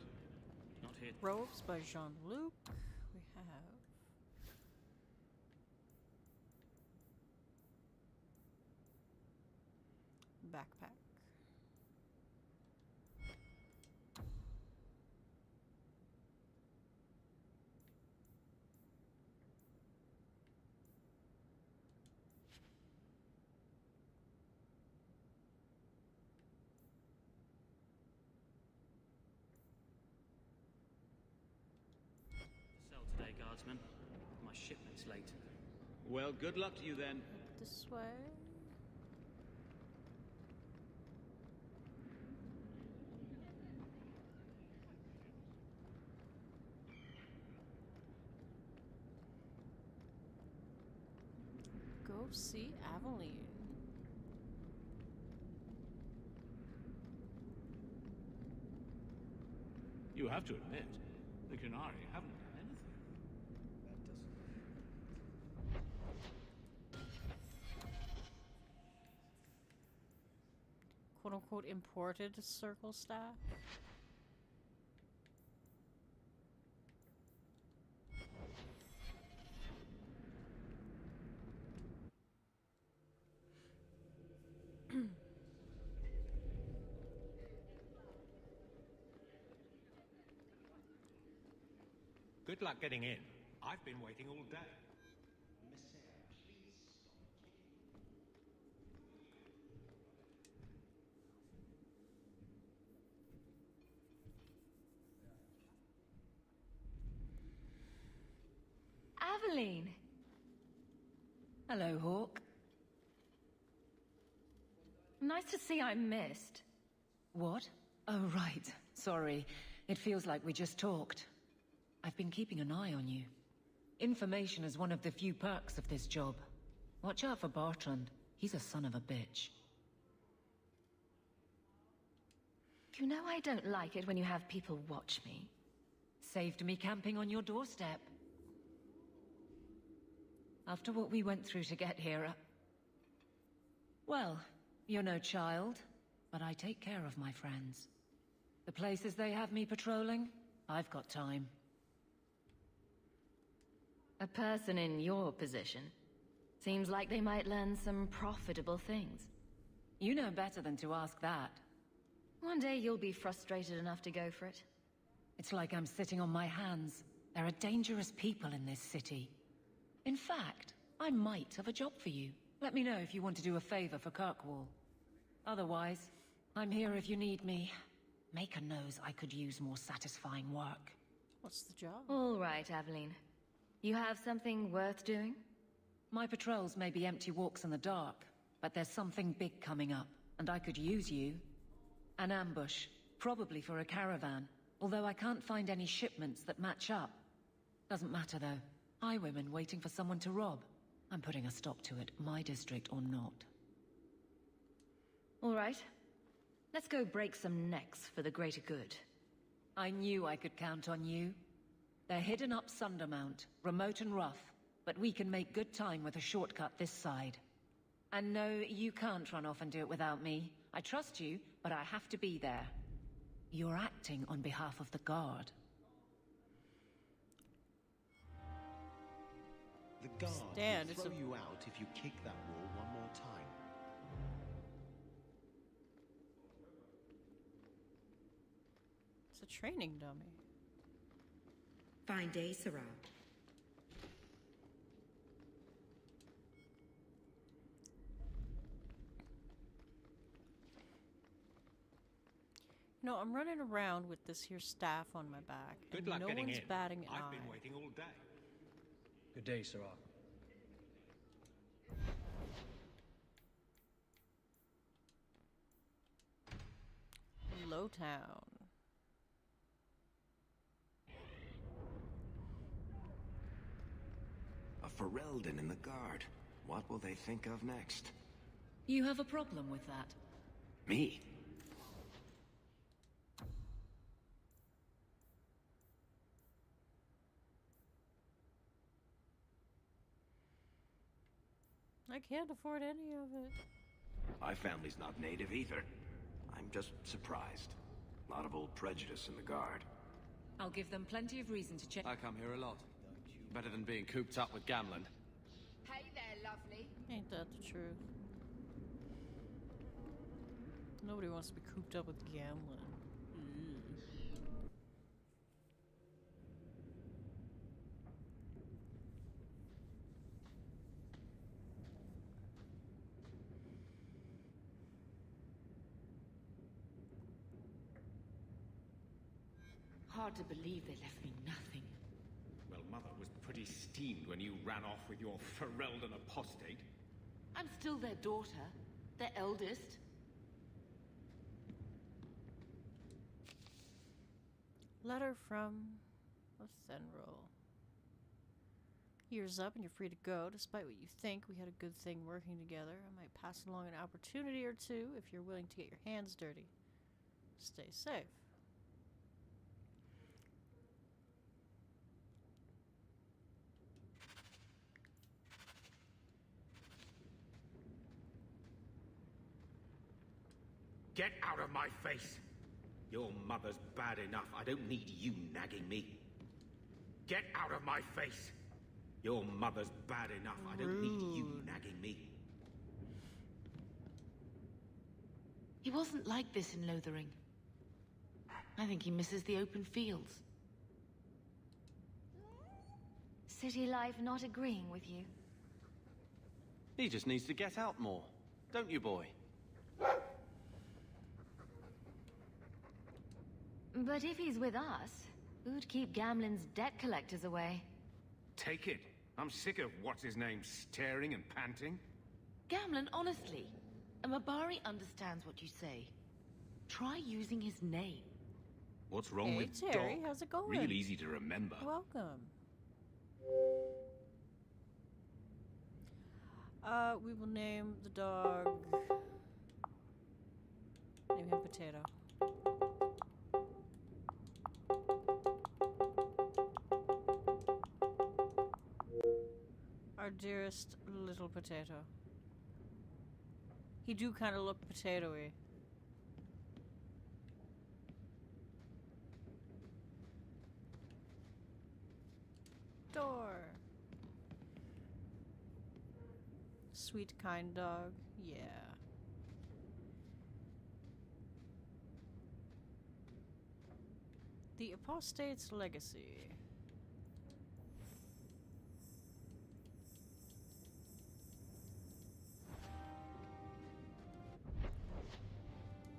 Not here. Robes by Jean-Luc. We have backpack. Sell today, guardsman. My shipment's late. Well, good luck to you then. This way. go see Aveline. You have to admit, the Qunari haven't done anything. Quote-unquote imported circle staff. Good luck getting in. I've been waiting all day. Aveline! Hello, Hawk. Nice to see I'm missed. What? Oh, right. Sorry. It feels like we just talked. I've been keeping an eye on you. Information is one of the few perks of this job. Watch out for Bartrand. He's a son of a bitch. You know I don't like it when you have people watch me. Saved me camping on your doorstep. After what we went through to get here, well, you're no child, but I take care of my friends. The places they have me patrolling, I've got time. A person in your position seems like they might learn some profitable things. You know better than to ask that. One day you'll be frustrated enough to go for it. It's like I'm sitting on my hands. There are dangerous people in this city. In fact, I might have a job for you. Let me know if you want to do a favor for Kirkwall. Otherwise, I'm here if you need me. Maker knows I could use more satisfying work. What's the job? All right, Aveline. You have something worth doing? My patrols may be empty walks in the dark, but there's something big coming up, and I could use you. An ambush, probably for a caravan, although I can't find any shipments that match up. Doesn't matter though. Highwaymen waiting for someone to rob. I'm putting a stop to it, my district or not. All right. Let's go break some necks for the greater good. I knew I could count on you. They're hidden up Sundermount, remote and rough, but we can make good time with a shortcut this side. And no, you can't run off and do it without me. I trust you, but I have to be there. You're acting on behalf of the Guard. The Guard will throw you out if you kick that wall one more time. It's a training dummy. Fine day, Sarah. No, I'm running around with this here staff on my back. Good luck no getting one's in. batting an I've eye. been waiting all day. Good day, Sarah. Lowtown. A Ferelden in the Guard. What will they think of next? You have a problem with that? Me? I can't afford any of it. My family's not native either. I'm just surprised. A lot of old prejudice in the Guard. I'll give them plenty of reason to check. I come here a lot. Better than being cooped up with Gamlen. Hey there, lovely. Ain't that the truth? Nobody wants to be cooped up with gambling. Hard to believe they left me nothing. Well, Mother was pretty steamed when you ran off with your Ferelden apostate. I'm still their daughter, their eldest. Letter from Athenril. Year's up and you're free to go. Despite what you think, we had a good thing working together. I might pass along an opportunity or two if you're willing to get your hands dirty. Stay safe. Get out of my face! Your mother's bad enough. I don't need you nagging me. Get out of my face! Your mother's bad enough. I don't need you nagging me. He wasn't like this in Lothering. I think he misses the open fields. City life not agreeing with you? He just needs to get out more. Don't you, boy? But if he's with us, who'd keep Gamlen's debt collectors away? Take it. I'm sick of what's-his-name staring and panting. Gamlen, honestly, a Mabari understands what you say. Try using his name. What's wrong Hey, with Terry, dog? how's it going? Real easy to remember. Welcome. We will name the dog... Name him Potato. Our dearest little potato. He do kind of look potatoey. Door. Sweet, kind dog. Yeah. The Apostate's Legacy.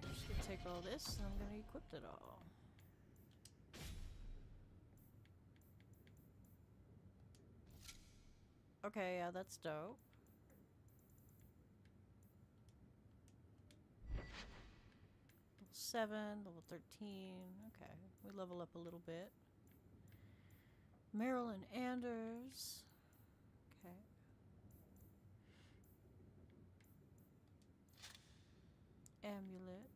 Just gonna take all this and I'm gonna equip it all. Okay, yeah, that's dope. Level 7, level 13. Okay, we level up a little bit. Marilyn Anders. Okay. Amulet.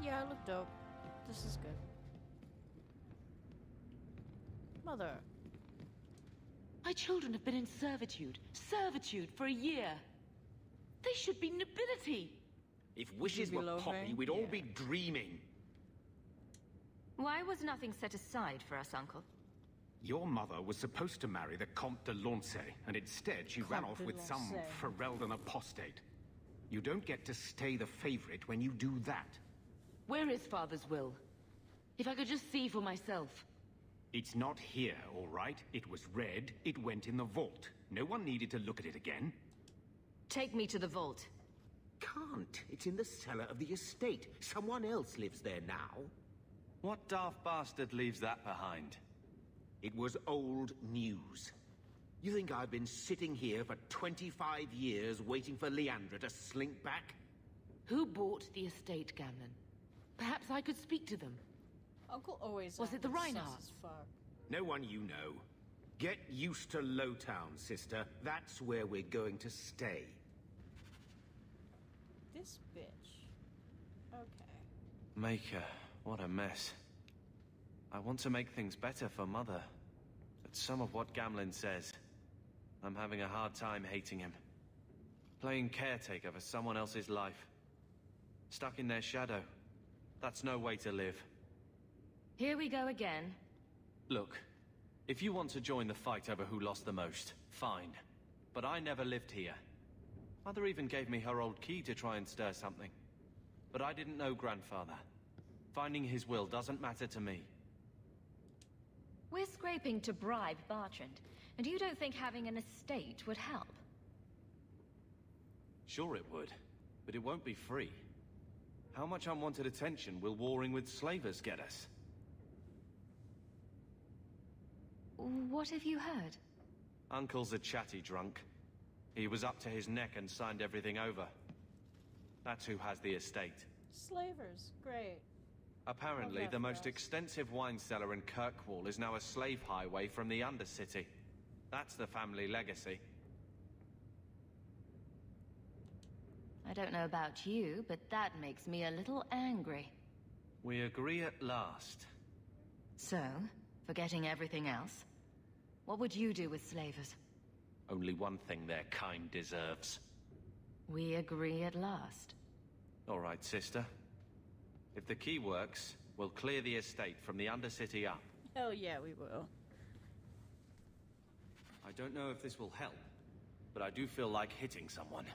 Yeah, I look dope. This is good. Mother. My children have been in servitude. Servitude for a year. They should be nobility. If wishes were poppy, we'd all be dreaming. Why was nothing set aside for us, Uncle? Your mother was supposed to marry the Comte de Lancey, and instead she ran off with some Ferelden apostate. You don't get to stay the favorite when you do that. Where is Father's will? If I could just see for myself. It's not here, all right? It was read, it went in the vault. No one needed to look at it again. Take me to the vault. Can't. It's in the cellar of the estate. Someone else lives there now. What daft bastard leaves that behind? It was old news. You think I've been sitting here for 25 years waiting for Leandra to slink back? Who bought the estate, Gamlen? Perhaps I could speak to them. Uncle always Was it the sus Reinhardt? as fuck. No one you know. Get used to Lowtown, sister. That's where we're going to stay. This bitch. Okay. Maker, what a mess. I want to make things better for Mother. But some of what Gamlen says, I'm having a hard time hating him. Playing caretaker for someone else's life. Stuck in their shadow. That's no way to live. Here we go again. Look, if you want to join the fight over who lost the most, fine. But I never lived here. Mother even gave me her old key to try and stir something. But I didn't know Grandfather. Finding his will doesn't matter to me. We're scraping to bribe Bartrand, and you don't think having an estate would help? Sure it would, but it won't be free. How much unwanted attention will warring with slavers get us? What have you heard? Uncle's a chatty drunk. He was up to his neck and signed everything over. That's who has the estate. Slavers, great. Apparently, Okay, the most yes. extensive wine cellar in Kirkwall is now a slave highway from the Undercity. That's the family legacy. I don't know about you, but that makes me a little angry. We agree at last. So, forgetting everything else, what would you do with slavers? Only one thing their kind deserves. We agree at last. All right, sister. If the key works, we'll clear the estate from the Undercity up. Hell yeah, we will. I don't know if this will help, but I do feel like hitting someone.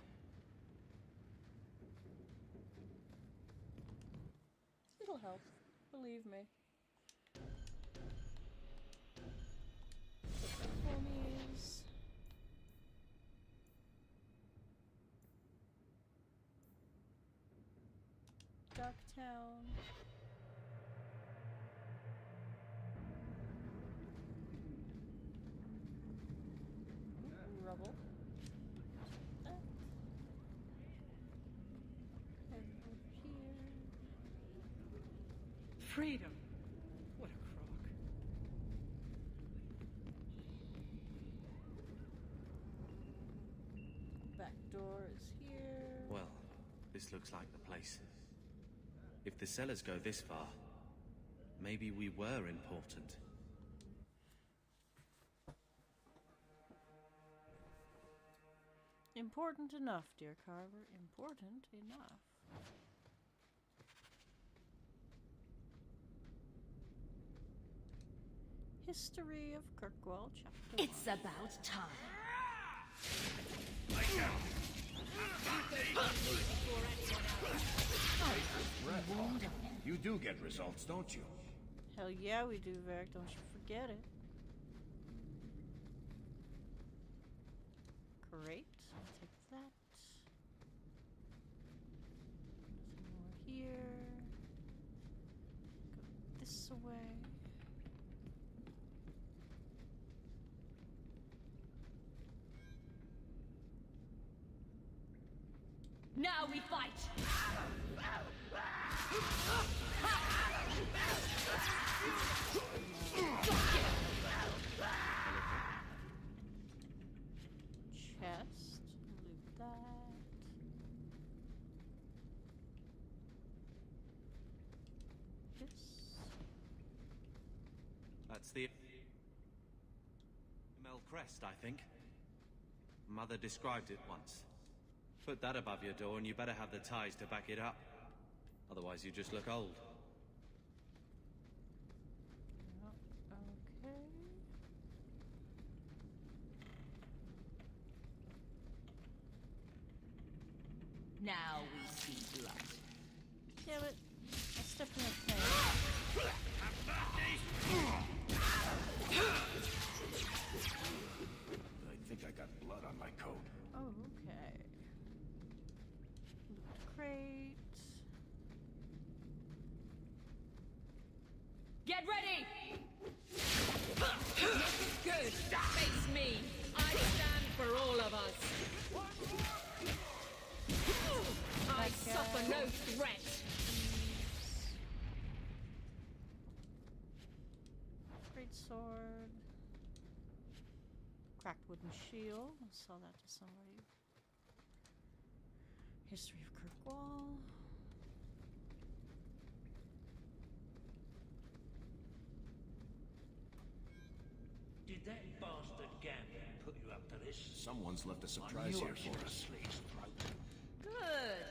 It'll help, believe me. Homies. Ducktown. Rubble. That. And over here. Freedom. What a crock. Back door is here. Well, this looks like the place. If the cellars go this far, maybe we were important. Important enough, dear Carver. Important enough. History of Kirkwall, chapter It's 1. about time. You do get results, don't you? Hell yeah, we do, Varric. Don't you forget it. Great. I'll take that. Nothing more here. Go this away. Now we fight! Chest. Loot that. This. That's the Mel crest, I think. Mother described it once. Put that above your door and you better have the ties to back it up. Otherwise you just look old. Okay. Now we see blood. Damn it. I stepped in a thing. I think I got blood on my coat. Oh, okay. Loot crate. Get ready! Make it good! Face me! I stand for all of us! I suffer no threat! Great sword. Cracked wooden shield. I'll sell that to somebody. History of Kirkwall. Did that bastard Gambit put you up to this? Someone's left a surprise here for us. Good!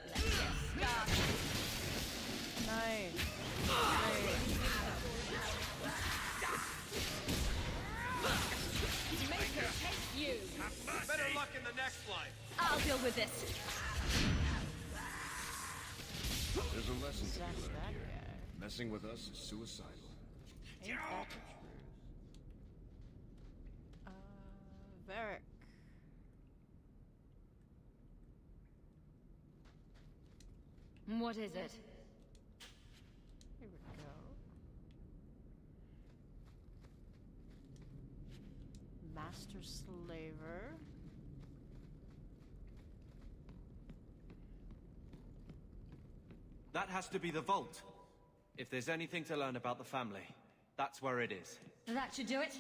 Let's get started! Nice. Make her take you! Better luck in the next life! I'll deal with this! There's a lesson to be That's learned that here. guy. Messing with us is suicidal. Ain't that the truth? Varric. What is it? Here we go. Master Slaver. That has to be the vault. If there's anything to learn about the family, that's where it is. That should do it.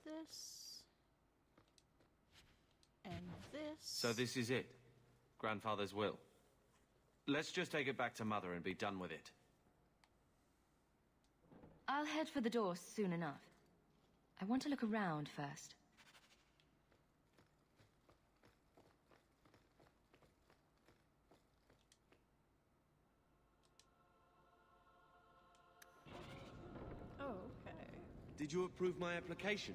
This. And this. So this is it. Grandfather's will. Let's just take it back to Mother and be done with it. I'll head for the door soon enough. I want to look around first. Oh, okay. Did you approve my application?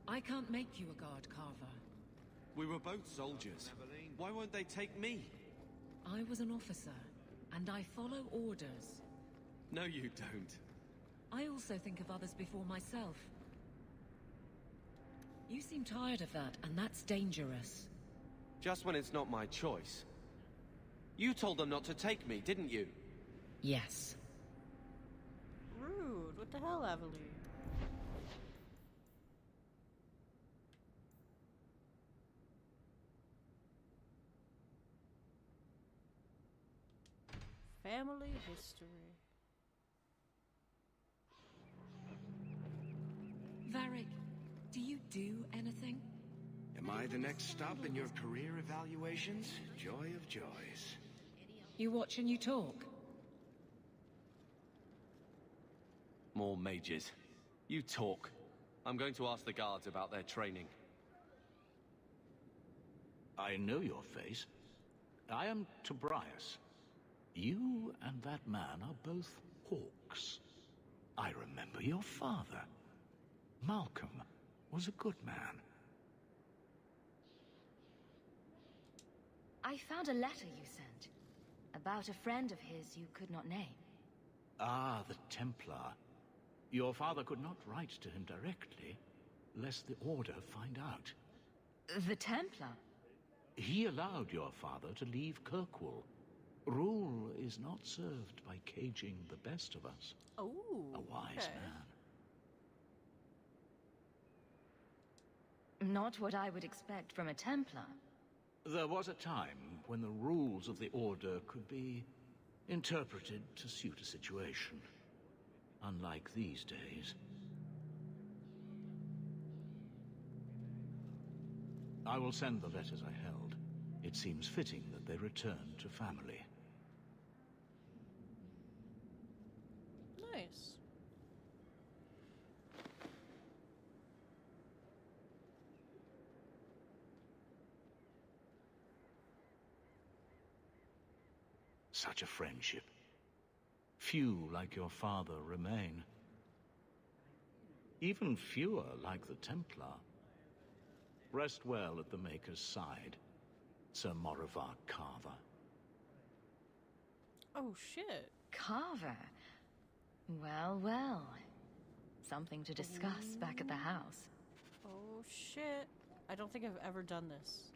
I can't make you a guard carver. We were both soldiers. Why won't they take me? I was an officer, and I follow orders. No, you don't. I also think of others before myself. You seem tired of that, and that's dangerous. Just when it's not my choice. You told them not to take me, didn't you? Yes. Rude. What the hell, Aveline? Family history. Varric, do you do anything? Am I the next stop in your career evaluations? Joy of joys. You watch and you talk. More mages. You talk. I'm going to ask the guards about their training. I know your face. I am Tobias. You and that man are both hawks. I remember your father. Malcolm was a good man. I found a letter you sent. About a friend of his you could not name. Ah, the Templar. Your father could not write to him directly, lest the Order find out. The Templar? He allowed your father to leave Kirkwall. Rule is not served by caging the best of us. Oh, a wise man. Not what I would expect from a Templar. There was a time when the rules of the Order could be interpreted to suit a situation. Unlike these days. I will send the letters I held. It seems fitting that they return to family. Nice. Such a friendship. Few like your father remain. Even fewer like the Templar. Rest well at the Maker's side, Sir Morivar Carver. Oh, shit. Carver? Well, well. Something to discuss back at the house. Oh, shit. I don't think I've ever done this.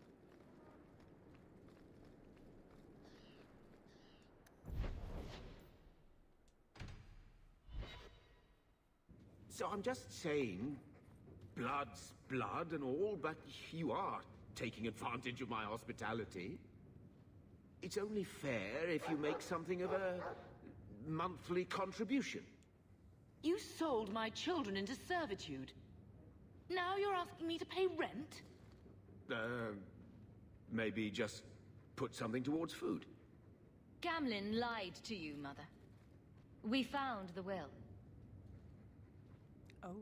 So I'm just saying, blood's blood and all, but you are taking advantage of my hospitality. It's only fair if you make something of a monthly contribution. You sold my children into servitude. Now you're asking me to pay rent? Maybe just put something towards food. Gamlin lied to you, Mother. We found the will. Oh.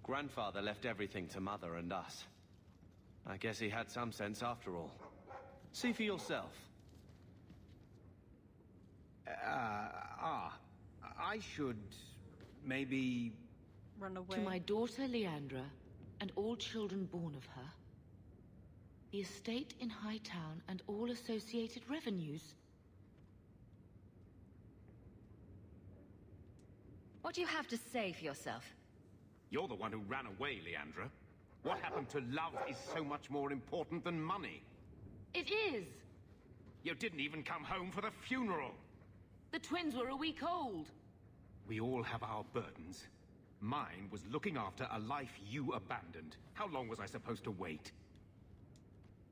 Grandfather left everything to Mother and us. I guess he had some sense after all. See for yourself. I should maybe... Run away. To my daughter Leandra, and all children born of her, the estate in Hightown and all associated revenues. What do you have to say for yourself? You're the one who ran away, Leandra. What happened to love is so much more important than money. It is! You didn't even come home for the funeral. The twins were a week old. We all have our burdens. Mine was looking after a life you abandoned. How long was I supposed to wait?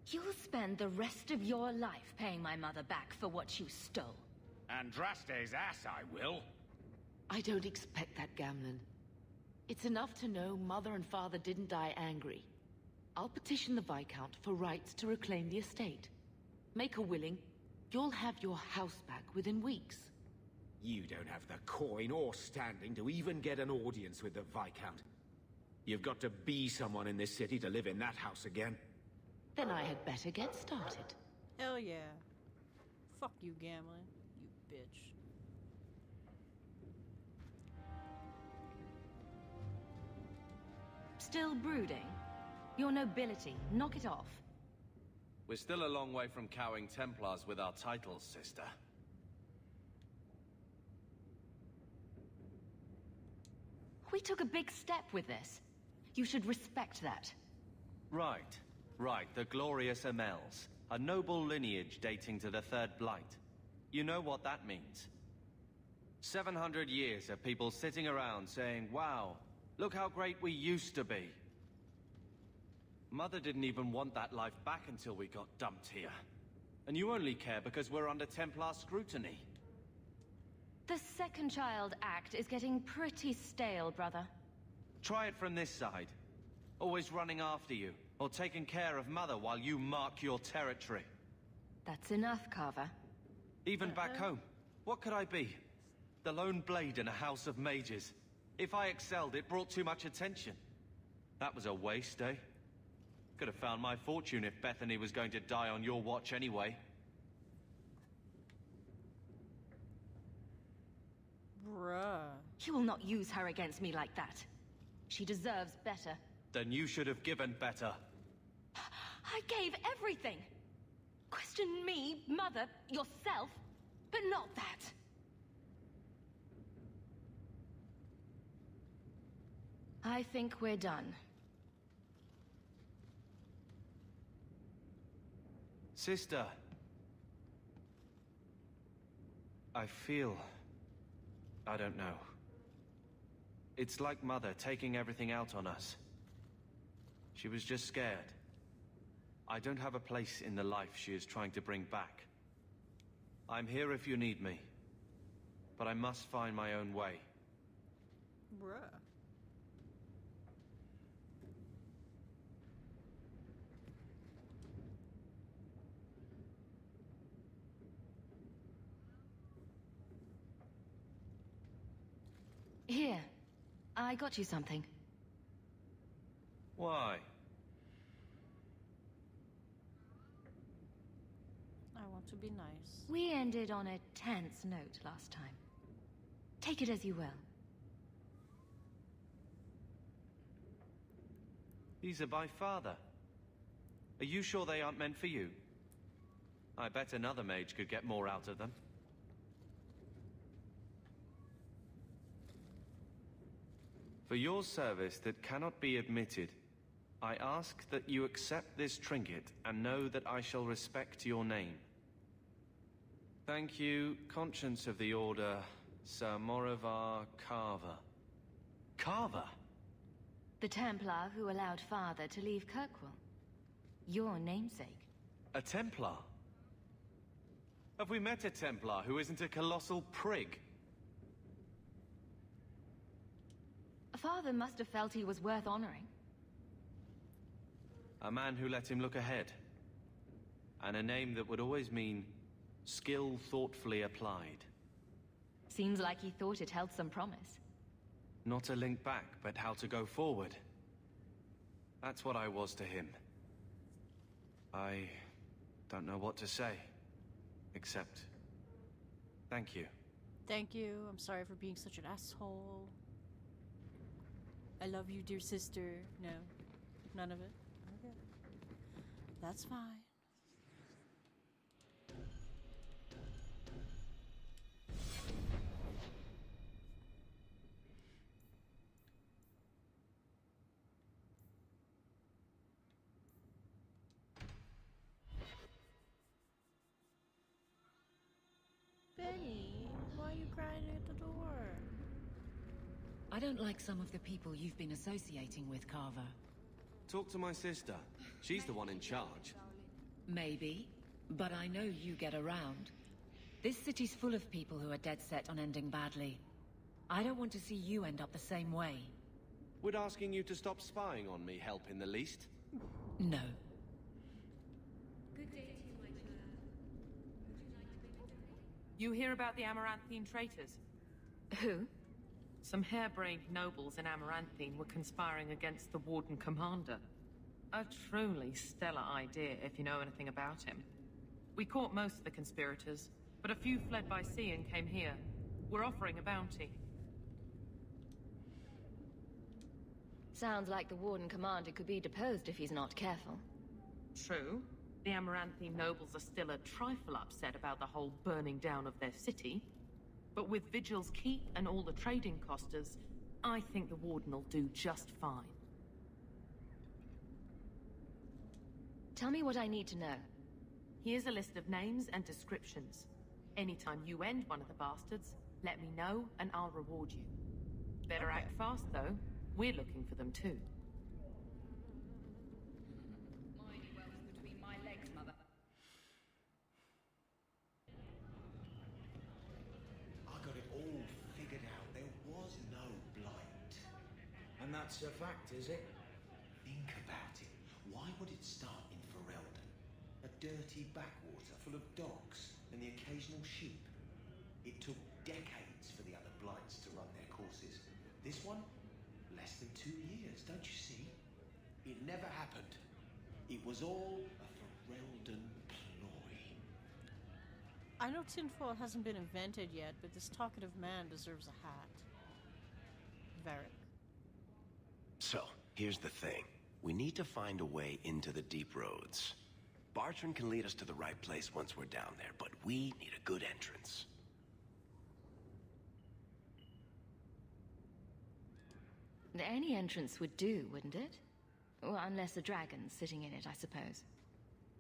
You'll spend the rest of your life paying my mother back for what you stole. Andraste's ass, I will. I don't expect that, Gamlen. It's enough to know Mother and Father didn't die angry. I'll petition the Viscount for rights to reclaim the estate. Make her willing, you'll have your house back within weeks. You don't have the coin or standing to even get an audience with the Viscount. You've got to be someone in this city to live in that house again. Then I had better get started. Hell yeah. Fuck you, Gamlen. You bitch. Still brooding? Your nobility, knock it off. We're still a long way from cowing Templars with our titles, sister. We took a big step with this. You should respect that. Right. Right, the glorious Amels. A noble lineage dating to the Third Blight. You know what that means. 700 years of people sitting around saying, wow, look how great we used to be. Mother didn't even want that life back until we got dumped here. And you only care because we're under Templar scrutiny. The Second Child Act is getting pretty stale, brother. Try it from this side. Always running after you, or taking care of Mother while you mark your territory. That's enough, Carver. Even back home, what could I be? The lone blade in a house of mages. If I excelled, it brought too much attention. That was a waste, eh? Could have found my fortune if Bethany was going to die on your watch anyway. Bruh. You will not use her against me like that. She deserves better. Then you should have given better. I gave everything. Question me, Mother, yourself, but not that. I think we're done. Sister. I feel... I don't know. It's like Mother taking everything out on us. She was just scared. I don't have a place in the life she is trying to bring back. I'm here if you need me. But I must find my own way. Bruh. Here, I got you something. Why? I want to be nice. We ended on a tense note last time. Take it as you will. These are by Father. Are you sure they aren't meant for you? I bet another mage could get more out of them. For your service that cannot be admitted, I ask that you accept this trinket and know that I shall respect your name. Thank you, Conscience of the Order, Sir Morivar Carver. Carver? The Templar who allowed Father to leave Kirkwall. Your namesake. A Templar? Have we met a Templar who isn't a colossal prig? Father must have felt he was worth honoring. A man who let him look ahead. And a name that would always mean skill thoughtfully applied. Seems like he thought it held some promise. Not a link back, but how to go forward. That's what I was to him. I don't know what to say. Except... thank you. Thank you. I'm sorry for being such an asshole. I love you, dear sister. No. None of it. Okay. That's fine. Benny, why are you crying at the door? I don't like some of the people you've been associating with, Carver. Talk to my sister. She's the one in charge. Maybe, but I know you get around. This city's full of people who are dead set on ending badly. I don't want to see you end up the same way. Would asking you to stop spying on me help in the least? No. Good day to you, my child. You hear about the Amaranthine traitors? Who? Some harebrained nobles in Amaranthine were conspiring against the Warden Commander. A truly stellar idea, if you know anything about him. We caught most of the conspirators, but a few fled by sea and came here. We're offering a bounty. Sounds like the Warden Commander could be deposed if he's not careful. True. The Amaranthine nobles are still a trifle upset about the whole burning down of their city. But with Vigil's keep and all the trading costers, I think the Warden will do just fine. Tell me what I need to know. Here's a list of names and descriptions. Anytime you end one of the bastards, let me know and I'll reward you. Better act fast, though. We're looking for them, too. Mine wells between my legs, Mother. I got it all figured out. There was no blight. And that's a fact, is it? Think about it. Why would it start in Ferelden? A dirty backwater full of docks and the occasional sheep. It took decades for the other blights to run their courses. This one? Less than 2 years, don't you see? It never happened. It was all a Ferelden ploy. I know tinfoil hasn't been invented yet, but this talkative man deserves a hat. Varric. So, here's the thing. We need to find a way into the deep roads. Bartrand can lead us to the right place once we're down there, but we need a good entrance. Any entrance would do, wouldn't it? Well, unless a dragon's sitting in it, I suppose.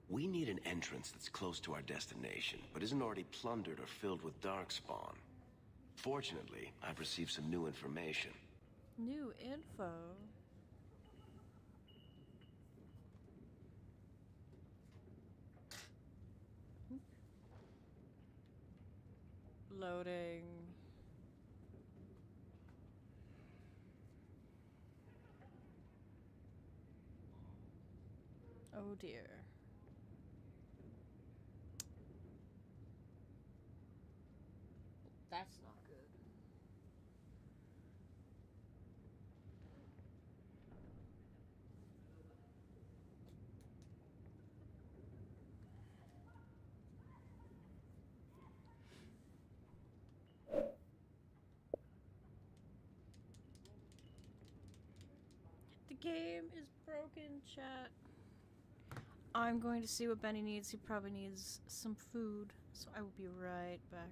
We need an entrance that's close to our destination, but isn't already plundered or filled with darkspawn. Fortunately, I've received some new information. New info? Loading. Oh dear. That's not good. The game is broken, chat. I'm going to see what Benny needs. He probably needs some food, so I will be right back.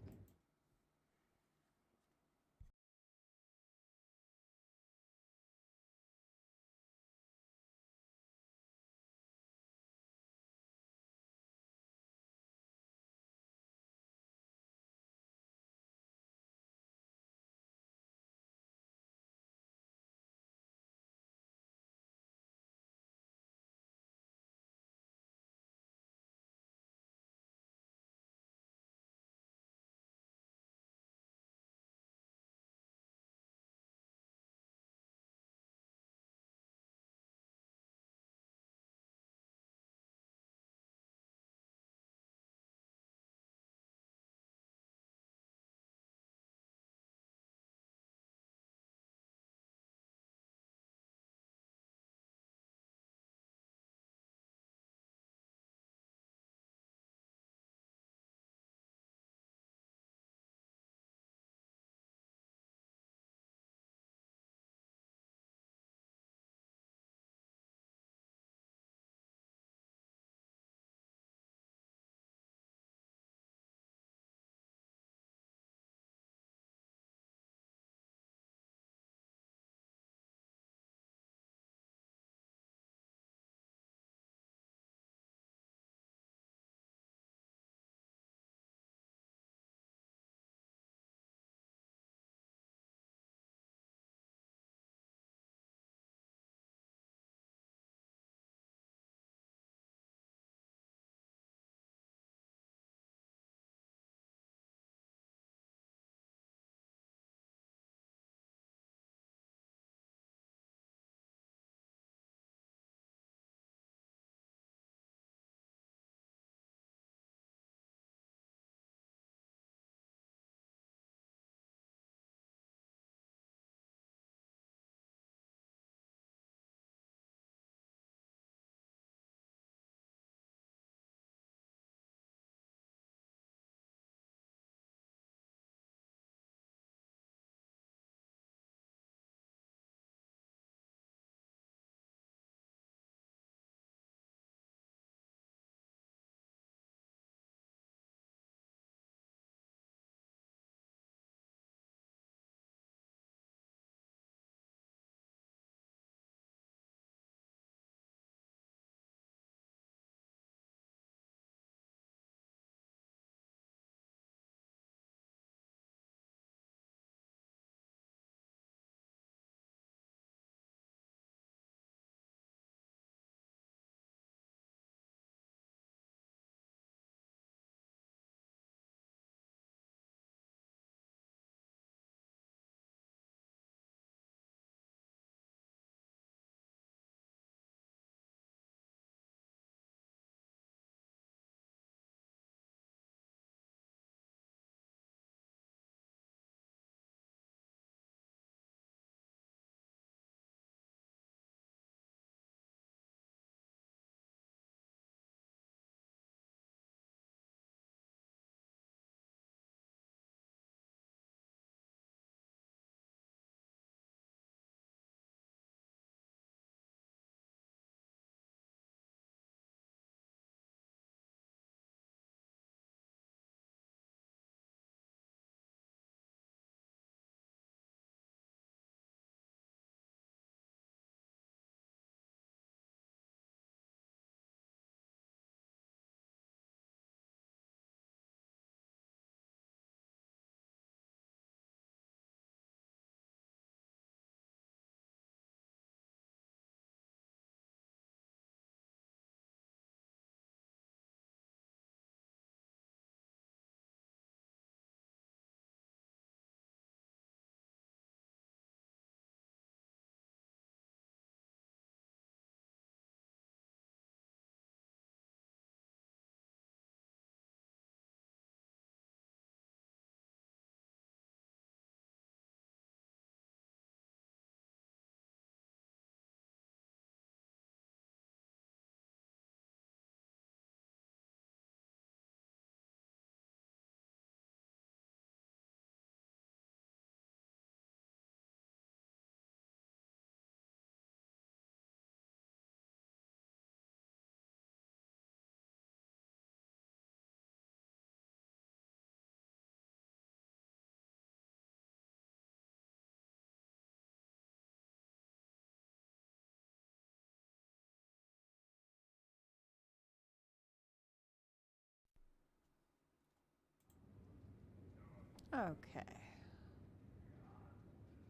Okay.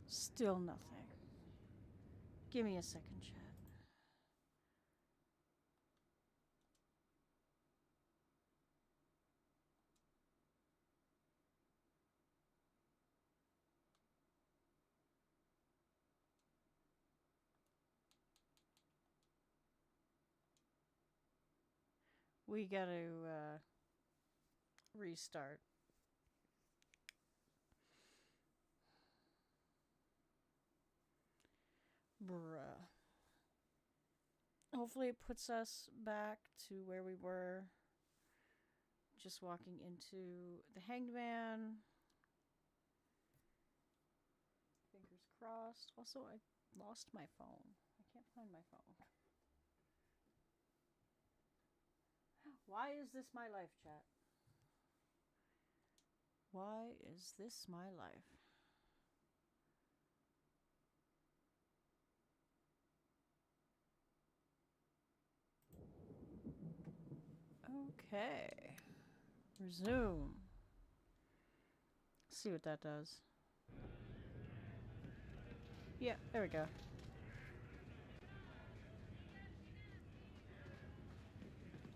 Still nothing. Give me a second, chat. We gotta restart. Bruh. Hopefully it puts us back to where we were. Just walking into the Hanged Man. Fingers crossed. Also, I lost my phone. I can't find my phone. Why is this my life, chat? Why is this my life? Okay. Resume. See what that does. Yeah, there we go.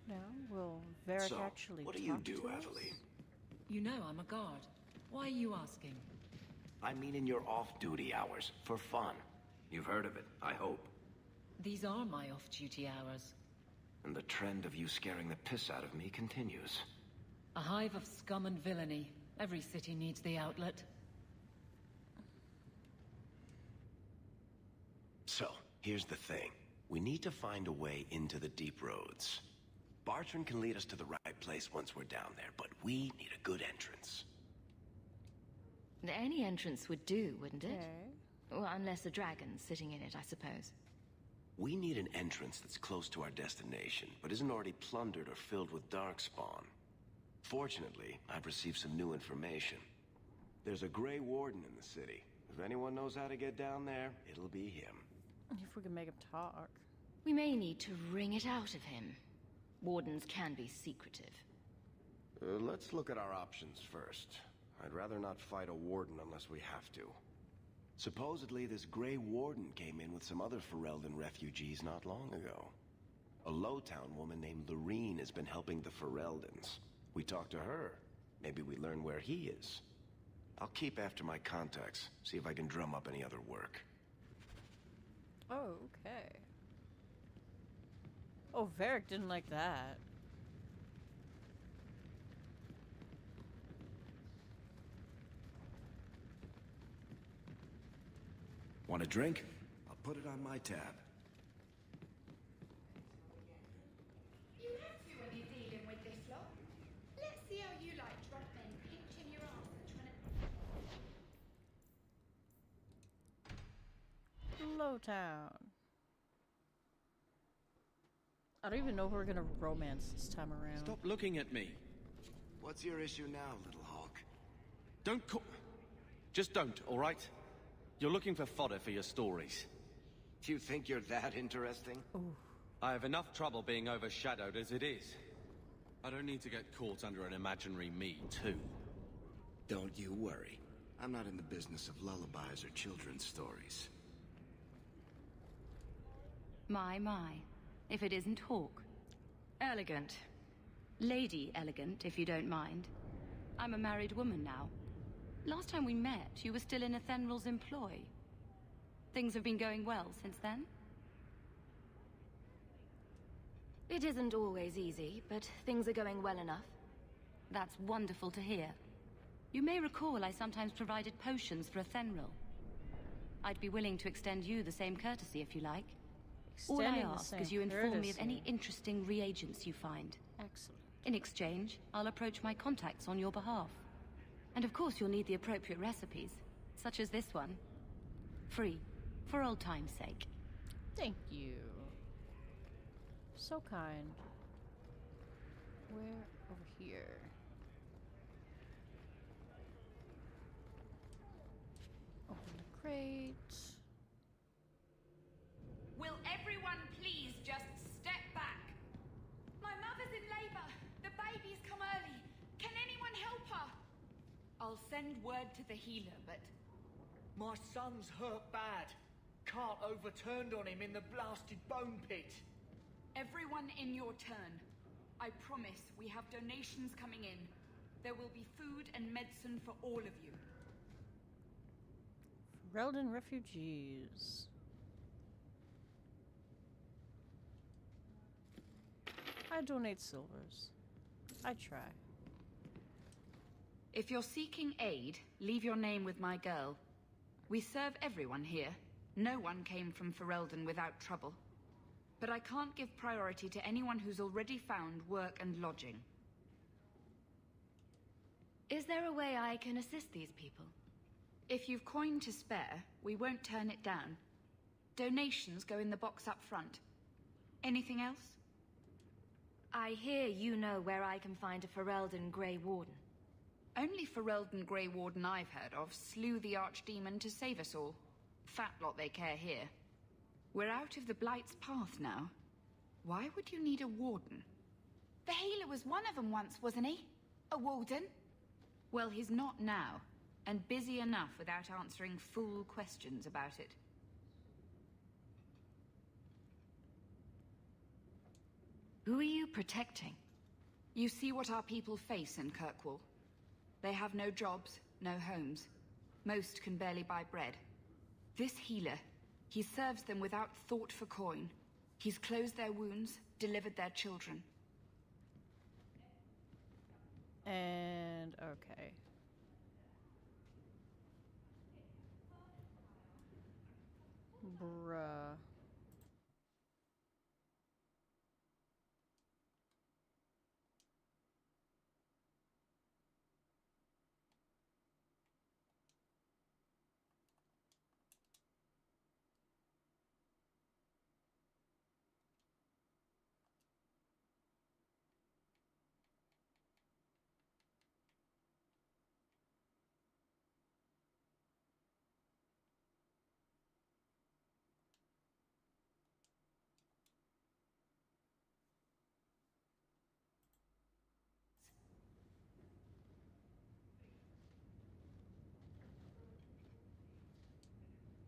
Now, will Varric actually what do talk you do, to us? Aveline? You know I'm a guard. Why are you asking? I mean in your off-duty hours, for fun. You've heard of it, I hope. These are my off-duty hours. And the trend of you scaring the piss out of me continues. A hive of scum and villainy. Every city needs the outlet. So, here's the thing. We need to find a way into the deep roads. Bartran can lead us to the right place once we're down there, but we need a good entrance. Any entrance would do, wouldn't it? Okay. Well, unless a dragon's sitting in it, I suppose. We need an entrance that's close to our destination, but isn't already plundered or filled with darkspawn. Fortunately, I've received some new information. There's a Grey Warden in the city. If anyone knows how to get down there, it'll be him. If we can make him talk. We may need to wring it out of him. Wardens can be secretive. Let's look at our options first. I'd rather not fight a warden unless we have to. Supposedly, this Grey Warden came in with some other Ferelden refugees not long ago. A Lowtown woman named Lorene has been helping the Fereldans. We talked to her. Maybe we learn where he is. I'll keep after my contacts, see if I can drum up any other work. Oh, okay. Oh, Varric didn't like that. Want a drink? I'll put it on my tab. You have to when you're dealing with this lot. Let's see how you like drunk men pinching your arse and trying to... Lowtown. I don't even know who we're gonna romance this time around. Stop looking at me. What's your issue now, little hawk? Don't call... Just don't, all right? You're looking for fodder for your stories. Do you think you're that interesting? Ooh. I have enough trouble being overshadowed as it is. I don't need to get caught under an imaginary me, too. Don't you worry. I'm not in the business of lullabies or children's stories. My. If it isn't Hawk. Elegant. Lady Elegant, if you don't mind. I'm a married woman now. Last time we met, you were still in Athenral's employ. Things have been going well since then? It isn't always easy, but things are going well enough. That's wonderful to hear. You may recall I sometimes provided potions for Athenral. I'd be willing to extend you the same courtesy if you like. All I ask is you inform me of any interesting reagents you find. Excellent. In exchange, I'll approach my contacts on your behalf. And of course you'll need the appropriate recipes, such as this one. Free, for old time's sake. Thank you. So kind. Where? Over here. Open the crate. Will everyone please just step back? My mother's in labor. The baby's come early. Can anyone help her? I'll send word to the healer, but... My son's hurt bad. Can't overturned on him in the blasted bone pit. Everyone in your turn. I promise we have donations coming in. There will be food and medicine for all of you. Ferelden refugees. I donate silvers. I try. If you're seeking aid, leave your name with my girl. We serve everyone here. No one came from Ferelden without trouble. But I can't give priority to anyone who's already found work and lodging. Is there a way I can assist these people? If you've coin to spare, we won't turn it down. Donations go in the box up front. Anything else? I hear you know where I can find a Ferelden Grey Warden. Only Ferelden Grey Warden I've heard of slew the Archdemon to save us all. Fat lot they care here. We're out of the Blight's path now. Why would you need a warden? The healer was one of them once, wasn't he? A warden? Well, he's not now, and busy enough without answering fool questions about it. Who are you protecting? You see what our people face in Kirkwall. They have no jobs, no homes. Most can barely buy bread. This healer, he serves them without thought for coin. He's closed their wounds, delivered their children. And okay. Bruh.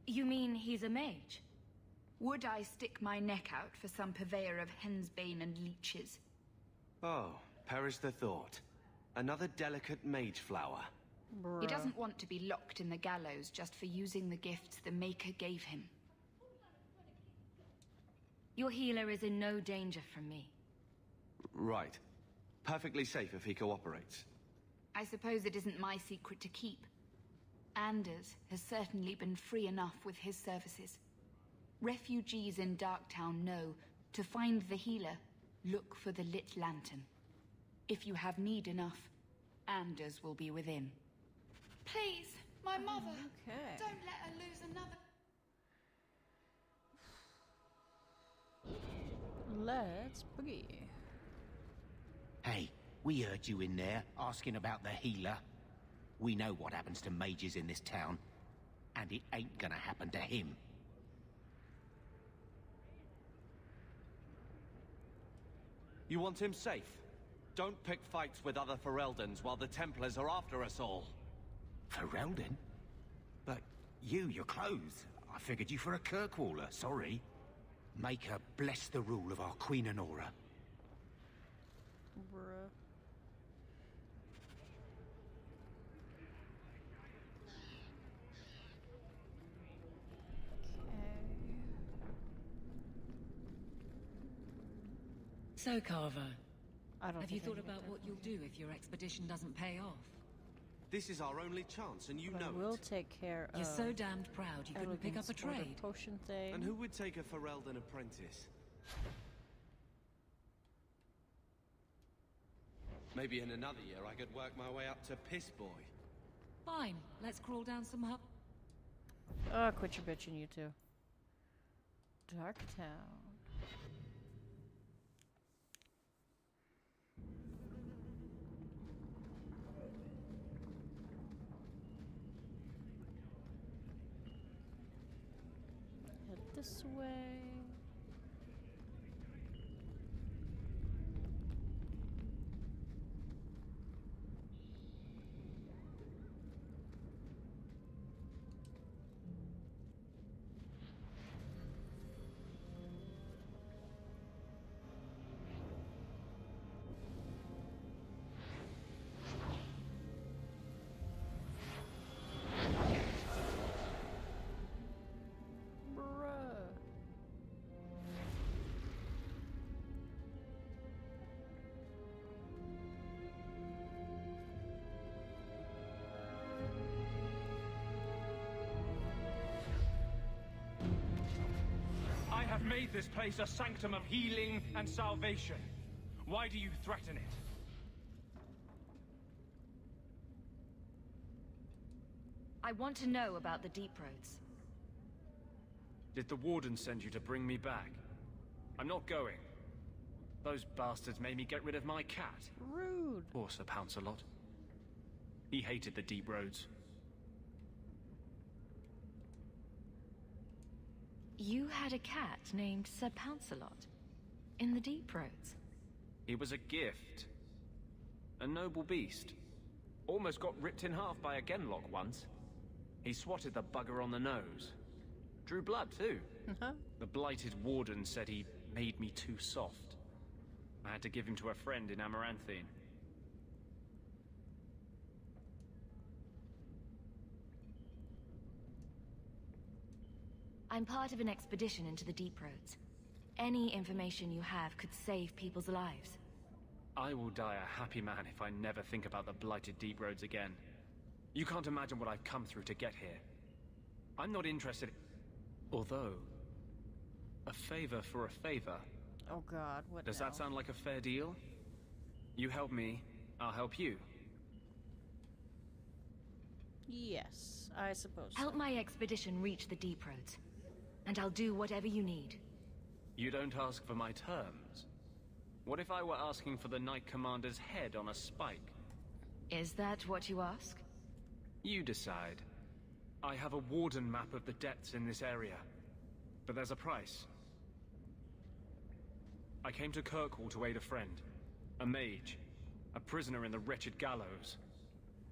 You mean he's a mage? Would I stick my neck out for some purveyor of hensbane and leeches? Oh, perish the thought. Another delicate mage flower. He doesn't want to be locked in the gallows just for using the gifts the Maker gave him. Your healer is in no danger from me. Right. Perfectly safe if he cooperates. I suppose it isn't my secret to keep. Anders has certainly been free enough with his services. Refugees in Darktown know to find the healer, look for the lit lantern. If you have need enough, Anders will be within. Please, my mother. Okay. Don't let her lose another. Let's boogie. Hey, we heard you in there asking about the healer. We know what happens to mages in this town, and it ain't gonna happen to him. You want him safe? Don't pick fights with other Fereldans while the Templars are after us all. Ferelden? But you're clothes. I figured you for a Kirkwaller, sorry. Make her bless the rule of our Queen Honora. Bruh. So, Carver, I don't have you think I thought need about that what you'll do if your expedition doesn't pay off? This is our only chance, and you But know I will it. take care of. You're so damned proud you couldn't pick up a Elegance water trade. potion thing. And who would take a Ferelden apprentice? Maybe in another year I could work my way up to Piss Boy. Fine, let's crawl down some hub. Oh, quit your bitching, you two. Darktown. Head this way. have made this place a sanctum of healing and salvation. Why do you threaten it? I want to know about the deep roads. Did the Warden send you to bring me back? I'm not going. Those bastards made me get rid of my cat. Rude. Poor Sir Pouncelot. He hated the deep roads. You had a cat named Sir Pouncelot in the deep roads. He was a gift. A noble beast. Almost got ripped in half by a genlock once. He swatted the bugger on the nose. Drew blood, too. The blighted Warden said he made me too soft. I had to give him to a friend in Amaranthine. I'm part of an expedition into the deep roads. Any information you have could save people's lives. I will die a happy man if I never think about the blighted deep roads again. You can't imagine what I've come through to get here. I'm not interested. Although, a favor for a favor. Oh God, what Does now? that sound like a fair deal? You help me, I'll help you. Yes, I suppose Help so. my expedition reach the deep roads, and I'll do whatever you need. You don't ask for my terms. What if I were asking for the Knight Commander's head on a spike? Is that what you ask? You decide. I have a Warden map of the depths in this area, but there's a price. I came to Kirkwall to aid a friend, a mage, a prisoner in the wretched gallows.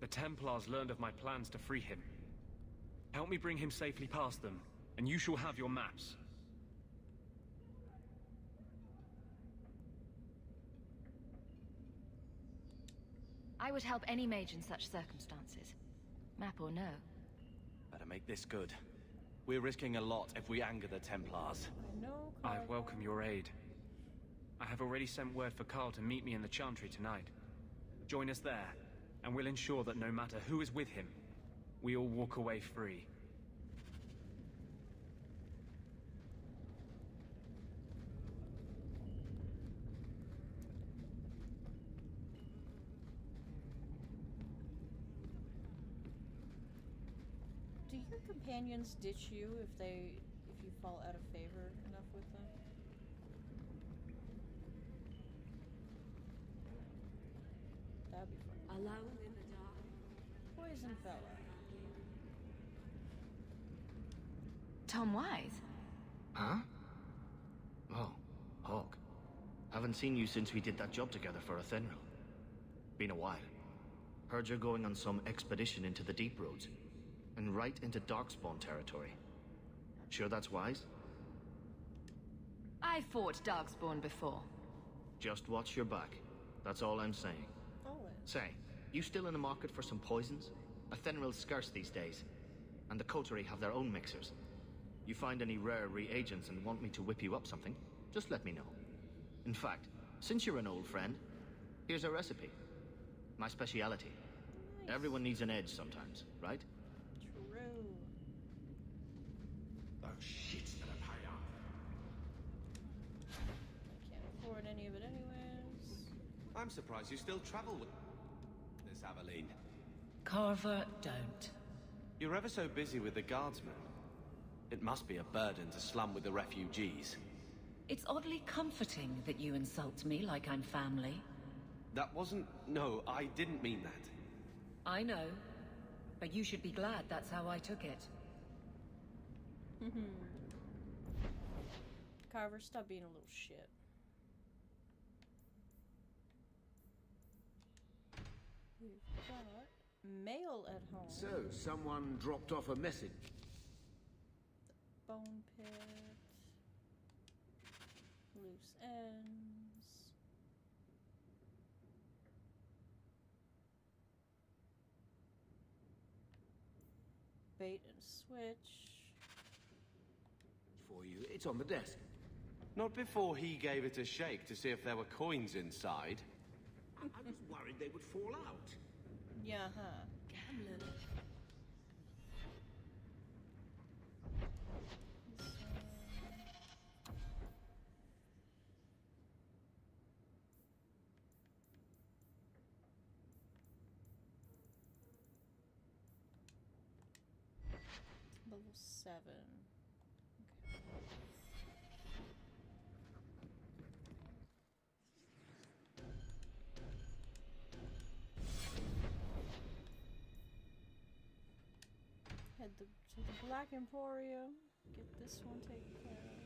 The Templars learned of my plans to free him. Help me bring him safely past them, and you shall have your maps. I would help any mage in such circumstances. Map or no. Better make this good. We're risking a lot if we anger the Templars. I welcome your aid. I have already sent word for Carl to meet me in the Chantry tonight. Join us there, and we'll ensure that no matter who is with him, we all walk away free. Do your companions ditch you if you fall out of favor enough with them? That'd be fun. Alone in the dark. Poison fella. Tom Wise? Huh? Oh, Hawk. Haven't seen you since we did that job together for Athenril. Been a while. Heard you're going on some expedition into the deep roads. And right into Darkspawn territory. Sure that's wise? I fought Darkspawn before. Just watch your back. That's all I'm saying. Always. Say, you still in the market for some poisons? Athenril's scarce these days. And the coterie have their own mixers. You find any rare reagents and want me to whip you up something, just let me know. In fact, since you're an old friend, here's a recipe. My speciality. Nice. Everyone needs an edge sometimes, right? True. Those shits gonna pay up. I can't afford any of it anyways. I'm surprised you still travel with this, Aveline. Carver, don't. You're ever so busy with the guardsmen. It must be a burden to slum with the refugees. It's oddly comforting that you insult me like I'm family. That wasn't... No, I didn't mean that. I know, but you should be glad that's how I took it. Carver, stop being a little shit. We've got mail at home. So, someone dropped off a message. Bone pit. Loose ends. Bait and switch. For you, it's on the desk. Not before he gave it a shake to see if there were coins inside. I was worried they would fall out. Yeah, huh. level 7. Head to the Black Emporium. Get this one taken care of.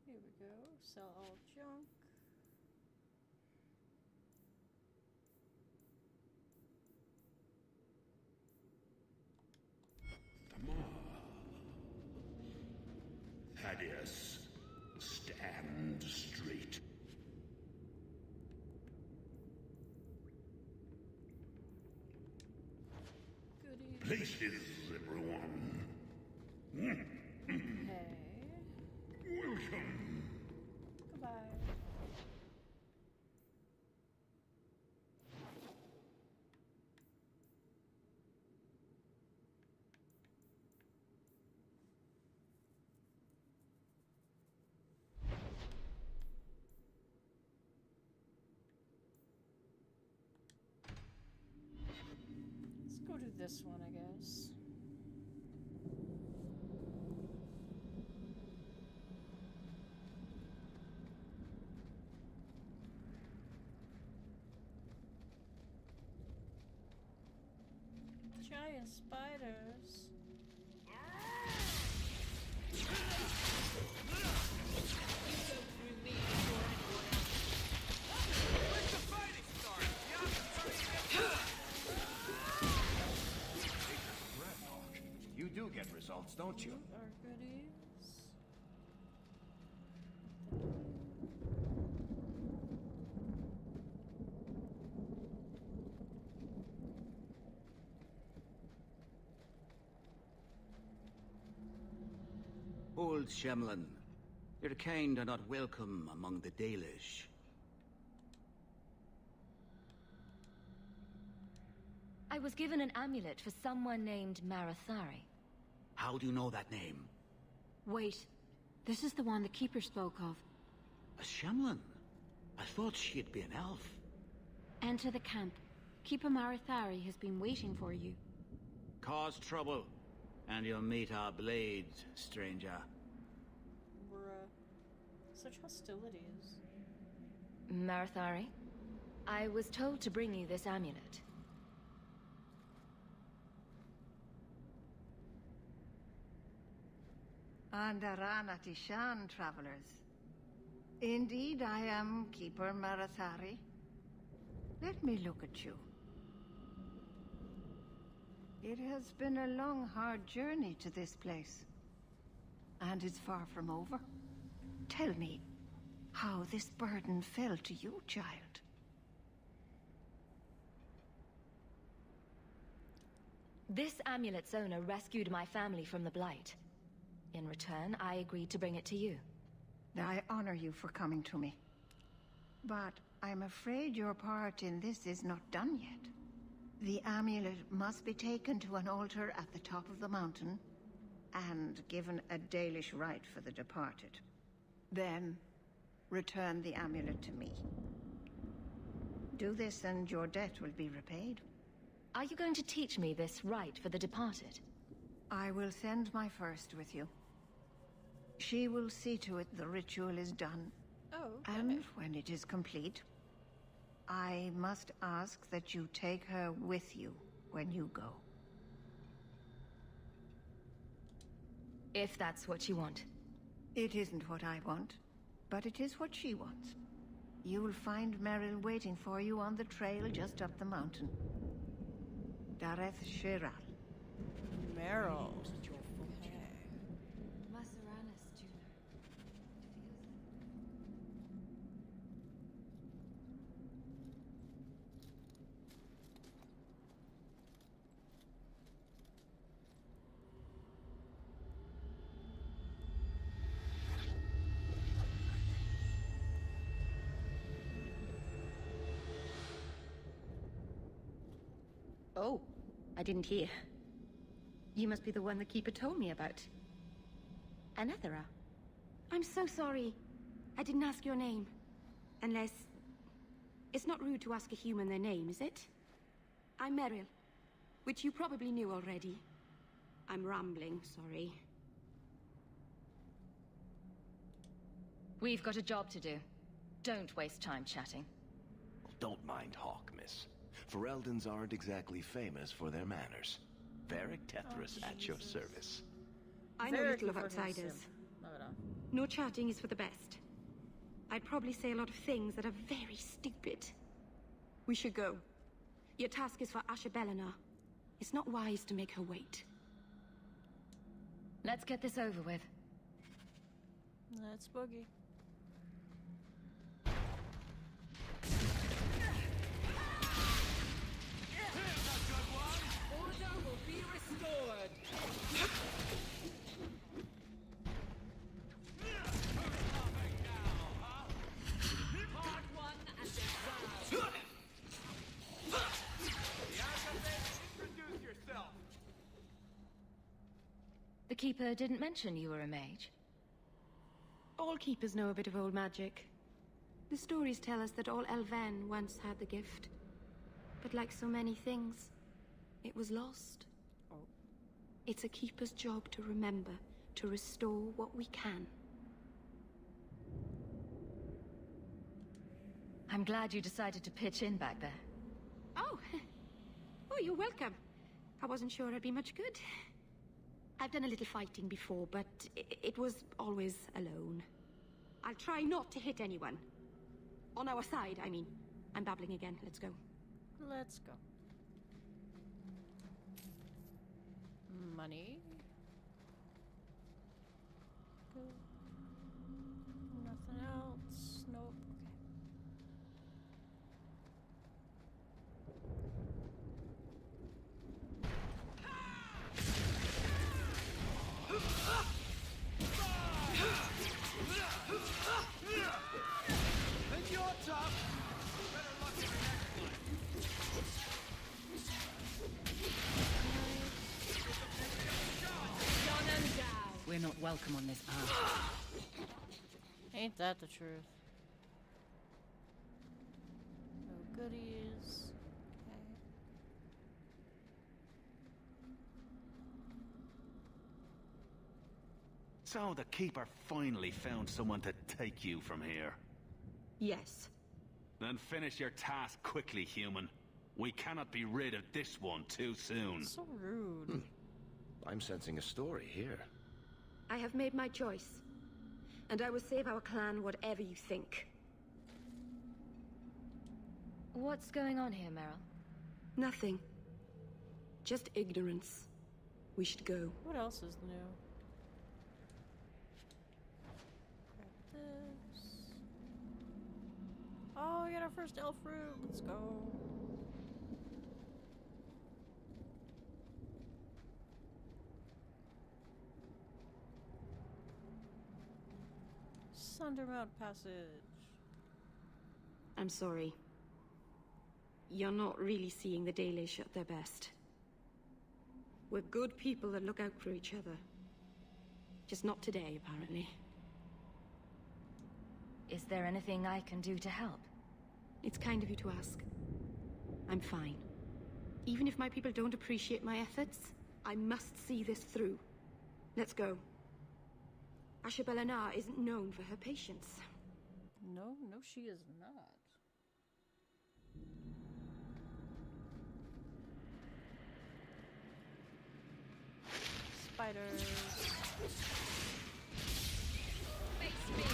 Here we go. Sell all junk. Thaddeus, stand straight. Goodies. Places, everyone. Hey. Welcome. Goodbye. Let's go to this one, I guess. Giant spiders. You do get results, don't you? Our goodies. Old Shemlin, your kind are not welcome among the Dalish. I was given an amulet for someone named Marathari. How do you know that name? Wait, this is the one the Keeper spoke of. A Shemlin? I thought she'd be an elf. Enter the camp. Keeper Marathari has been waiting for you. Cause trouble, and you'll meet our blades, stranger. Bruh. Such hostilities. Marathari, I was told to bring you this amulet. Andarana Tishan, travelers. Indeed, I am Keeper Marathari. Let me look at you. It has been a long, hard journey to this place. And it's far from over. Tell me how this burden fell to you, child. This amulet's owner rescued my family from the Blight. In return, I agreed to bring it to you. I honor you for coming to me. But I'm afraid your part in this is not done yet. The amulet must be taken to an altar at the top of the mountain and given a Dalish rite for the departed. Then, return the amulet to me. Do this and your debt will be repaid. Are you going to teach me this rite for the departed? I will send my first with you. She will see to it the ritual is done. Oh, okay. And when it is complete, I must ask that you take her with you when you go. If that's what you want. It isn't what I want, but it is what she wants. You will find Meryl waiting for you on the trail just up the mountain. Dareth Shiral. Meryl. Oh, I didn't hear. You must be the one the Keeper told me about. Anethera. I'm so sorry. I didn't ask your name. Unless... It's not rude to ask a human their name, is it? I'm Meryl, which you probably knew already. I'm rambling, sorry. We've got a job to do. Don't waste time chatting. Don't mind Hawk, miss. Fereldans aren't exactly famous for their manners. Varric Tethras at your service. I know little of outsiders. No chatting is for the best. I'd probably say a lot of things that are very stupid. We should go. Your task is for Asha Bellinar. It's not wise to make her wait. Let's get this over with. Let's boogie. Order will be restored. Part one and deserve. Introduce yourself. The Keeper didn't mention you were a mage. All keepers know a bit of old magic. The stories tell us that all Elven once had the gift. But like so many things, it was lost. It's a keeper's job to remember, to restore what we can. I'm glad you decided to pitch in back there. Oh, you're welcome. I wasn't sure I'd be much good. I've done a little fighting before, but it was always alone. I'll try not to hit anyone. On our side, I mean. I'm babbling again. Let's go. Let's go. Money. Nothing else. Nope. Think you're tough? Better luck in the next one. We're not welcome on this earth. Ain't that the truth? No goodies. Okay. So the Keeper finally found someone to take you from here. Yes. Then finish your task quickly, human. We cannot be rid of this one too soon. So rude. I'm sensing a story here. I have made my choice. And I will save our clan whatever you think. What's going on here, Meryl? Nothing. Just ignorance. We should go. What else is new? Grab this. Oh, we got our first elf fruit. Let's go. Sundermount Passage. I'm sorry. You're not really seeing the Dalish at their best. We're good people that look out for each other. Just not today, apparently. Is there anything I can do to help? It's kind of you to ask. I'm fine. Even if my people don't appreciate my efforts, I must see this through. Let's go. Asha Bellinar isn't known for her patience. No, she is not. Spiders. Face me.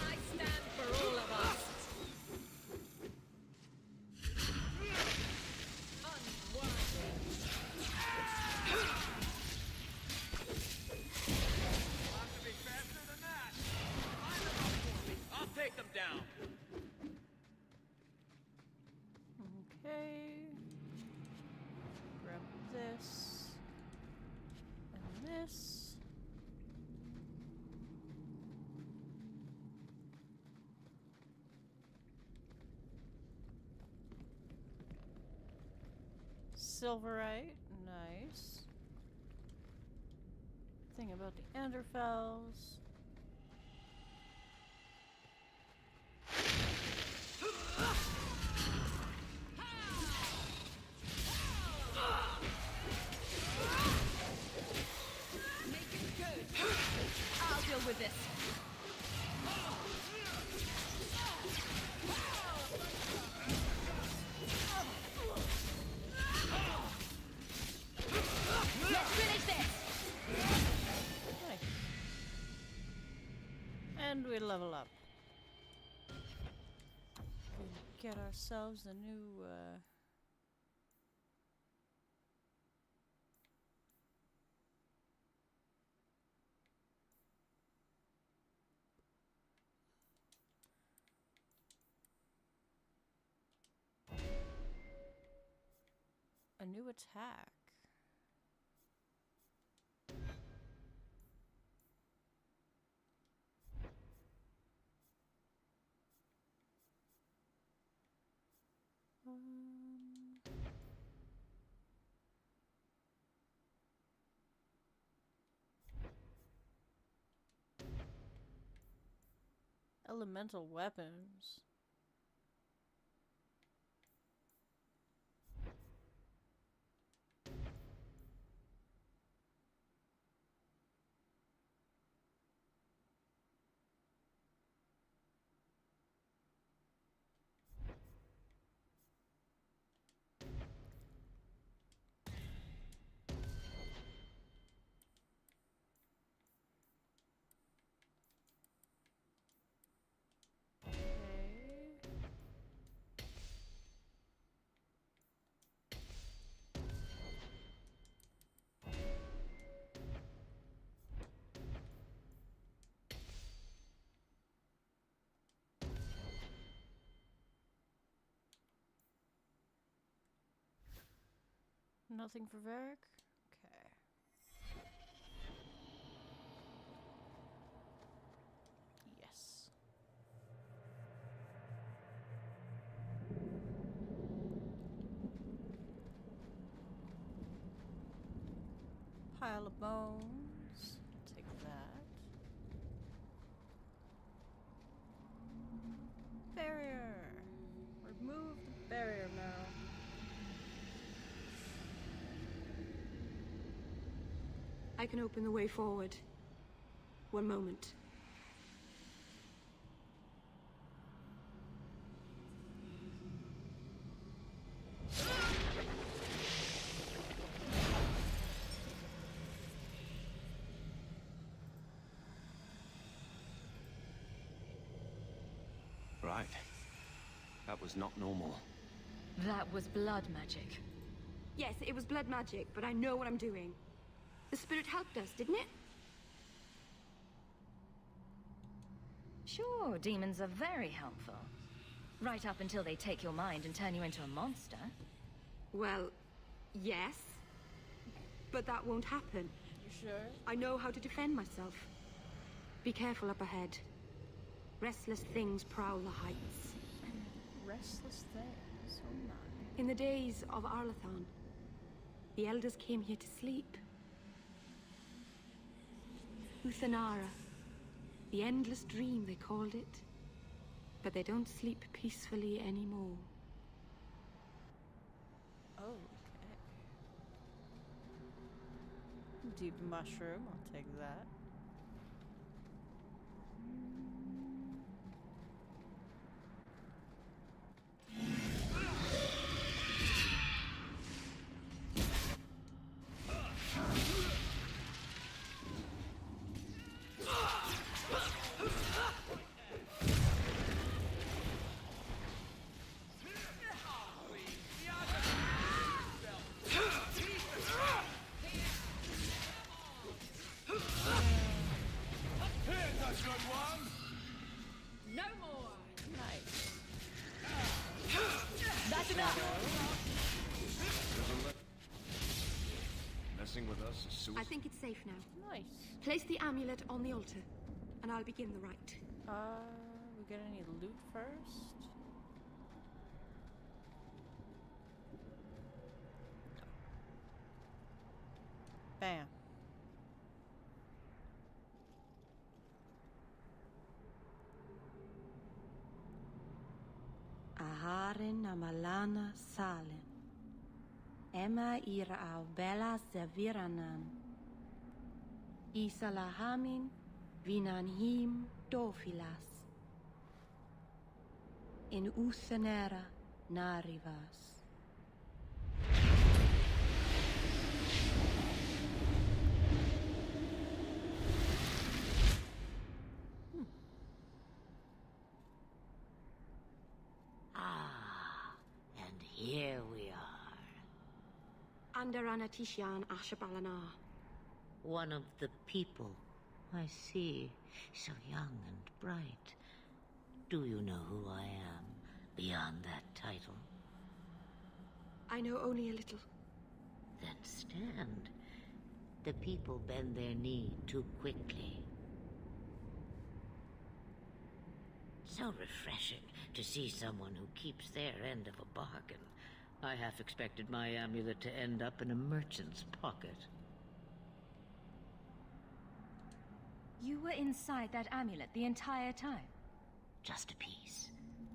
I stand for all of us. Take them down. Okay. Grab this. And this. Silverite. Nice. everything about the Enderfells. Make it good. I'll deal with this. Let's finish this. Nice. And we level up. Get ourselves a new attack. Elemental weapons. Nothing for Varric? Okay. Yes. Pile of bones. Take that. Barrier. Remove the barrier now. I can open the way forward. One moment. Right. That was not normal. That was blood magic. Yes, it was blood magic, but I know what I'm doing. The spirit helped us, didn't it? Sure, demons are very helpful. Right up until they take your mind and turn you into a monster. Well, yes. But that won't happen. You sure? I know how to defend myself. Be careful up ahead. Restless things prowl the heights. Restless things? Oh my. In the days of Arlathon, the elders came here to sleep. Uthanara. The endless dream, they called it. But they don't sleep peacefully anymore. Oh, okay. Deep mushroom, I'll take that. No more. Nice. That's enough. Messing with us is suicide. I think it's safe now. Nice. Place the amulet on the altar, and I'll begin the rite. We get any loot first? Bam. Varen amalana salen. Emma ira au bella zaviranan. Isalahamin vinanhim dofilas. In uthenera narivas. And here we are. Under Anatishan Ashabalana. One of the people. I see. So young and bright. Do you know who I am, beyond that title? I know only a little. Then stand. The people bend their knee too quickly. So refreshing to see someone who keeps their end of a bargain. I half expected my amulet to end up in a merchant's pocket. You were inside that amulet the entire time? Just a piece.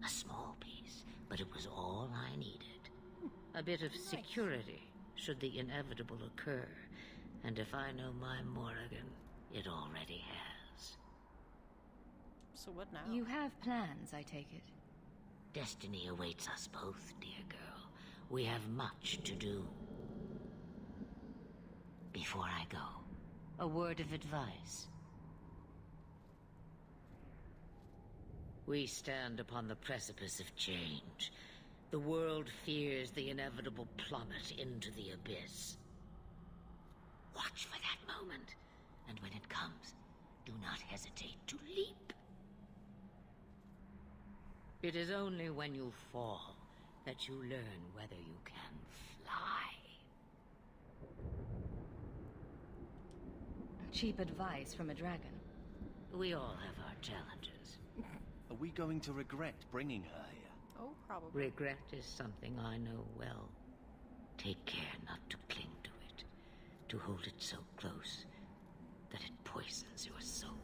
A small piece, but it was all I needed. A bit of security, should the inevitable occur. And if I know my Morrigan, it already has. So what now? You have plans, I take it. Destiny awaits us both, dear girl. We have much to do. Before I go, a word of advice. We stand upon the precipice of change. The world fears the inevitable plummet into the abyss. Watch for that moment, and when it comes, do not hesitate to leap. It is only when you fall that you learn whether you can fly. Cheap advice from a dragon. We all have our challenges. Are we going to regret bringing her here? Oh, probably. Regret is something I know well. Take care not to cling to it, to hold it so close that it poisons your soul.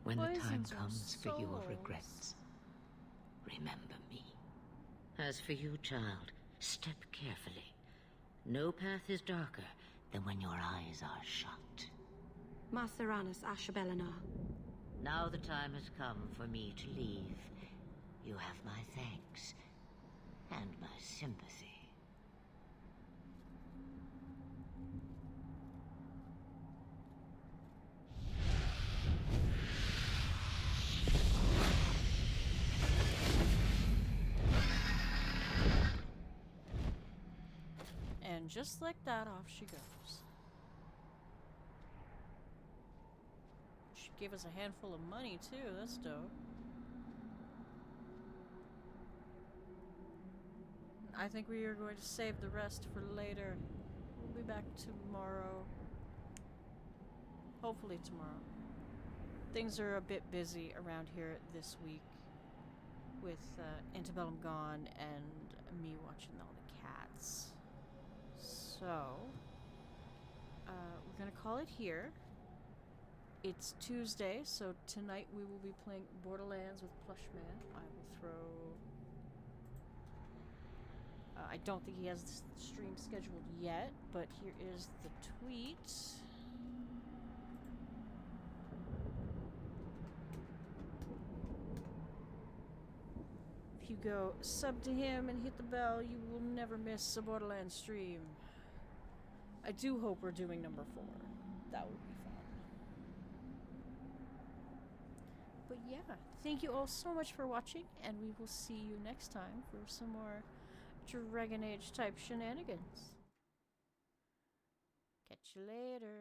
When the time comes for your regrets, remember me. As for you, child, step carefully. No path is darker than when your eyes are shut. Maseranis Ashabelana. Now the time has come for me to leave. You have my thanks and my sympathy. And just like that, off she goes. She gave us a handful of money, too. That's dope. I think we are going to save the rest for later. We'll be back tomorrow. Hopefully tomorrow. Things are a bit busy around here this week with Antebellum gone and me watching all the cats. So, we're gonna call it here. It's Tuesday, so tonight we will be playing Borderlands with Plushman. I will throw... I don't think he has the stream scheduled yet, but here is the tweet. If you go sub to him and hit the bell, you will never miss a Borderlands stream. I do hope we're doing number 4. That would be fun. But yeah, thank you all so much for watching, and we will see you next time for some more Dragon Age type shenanigans. Catch you later.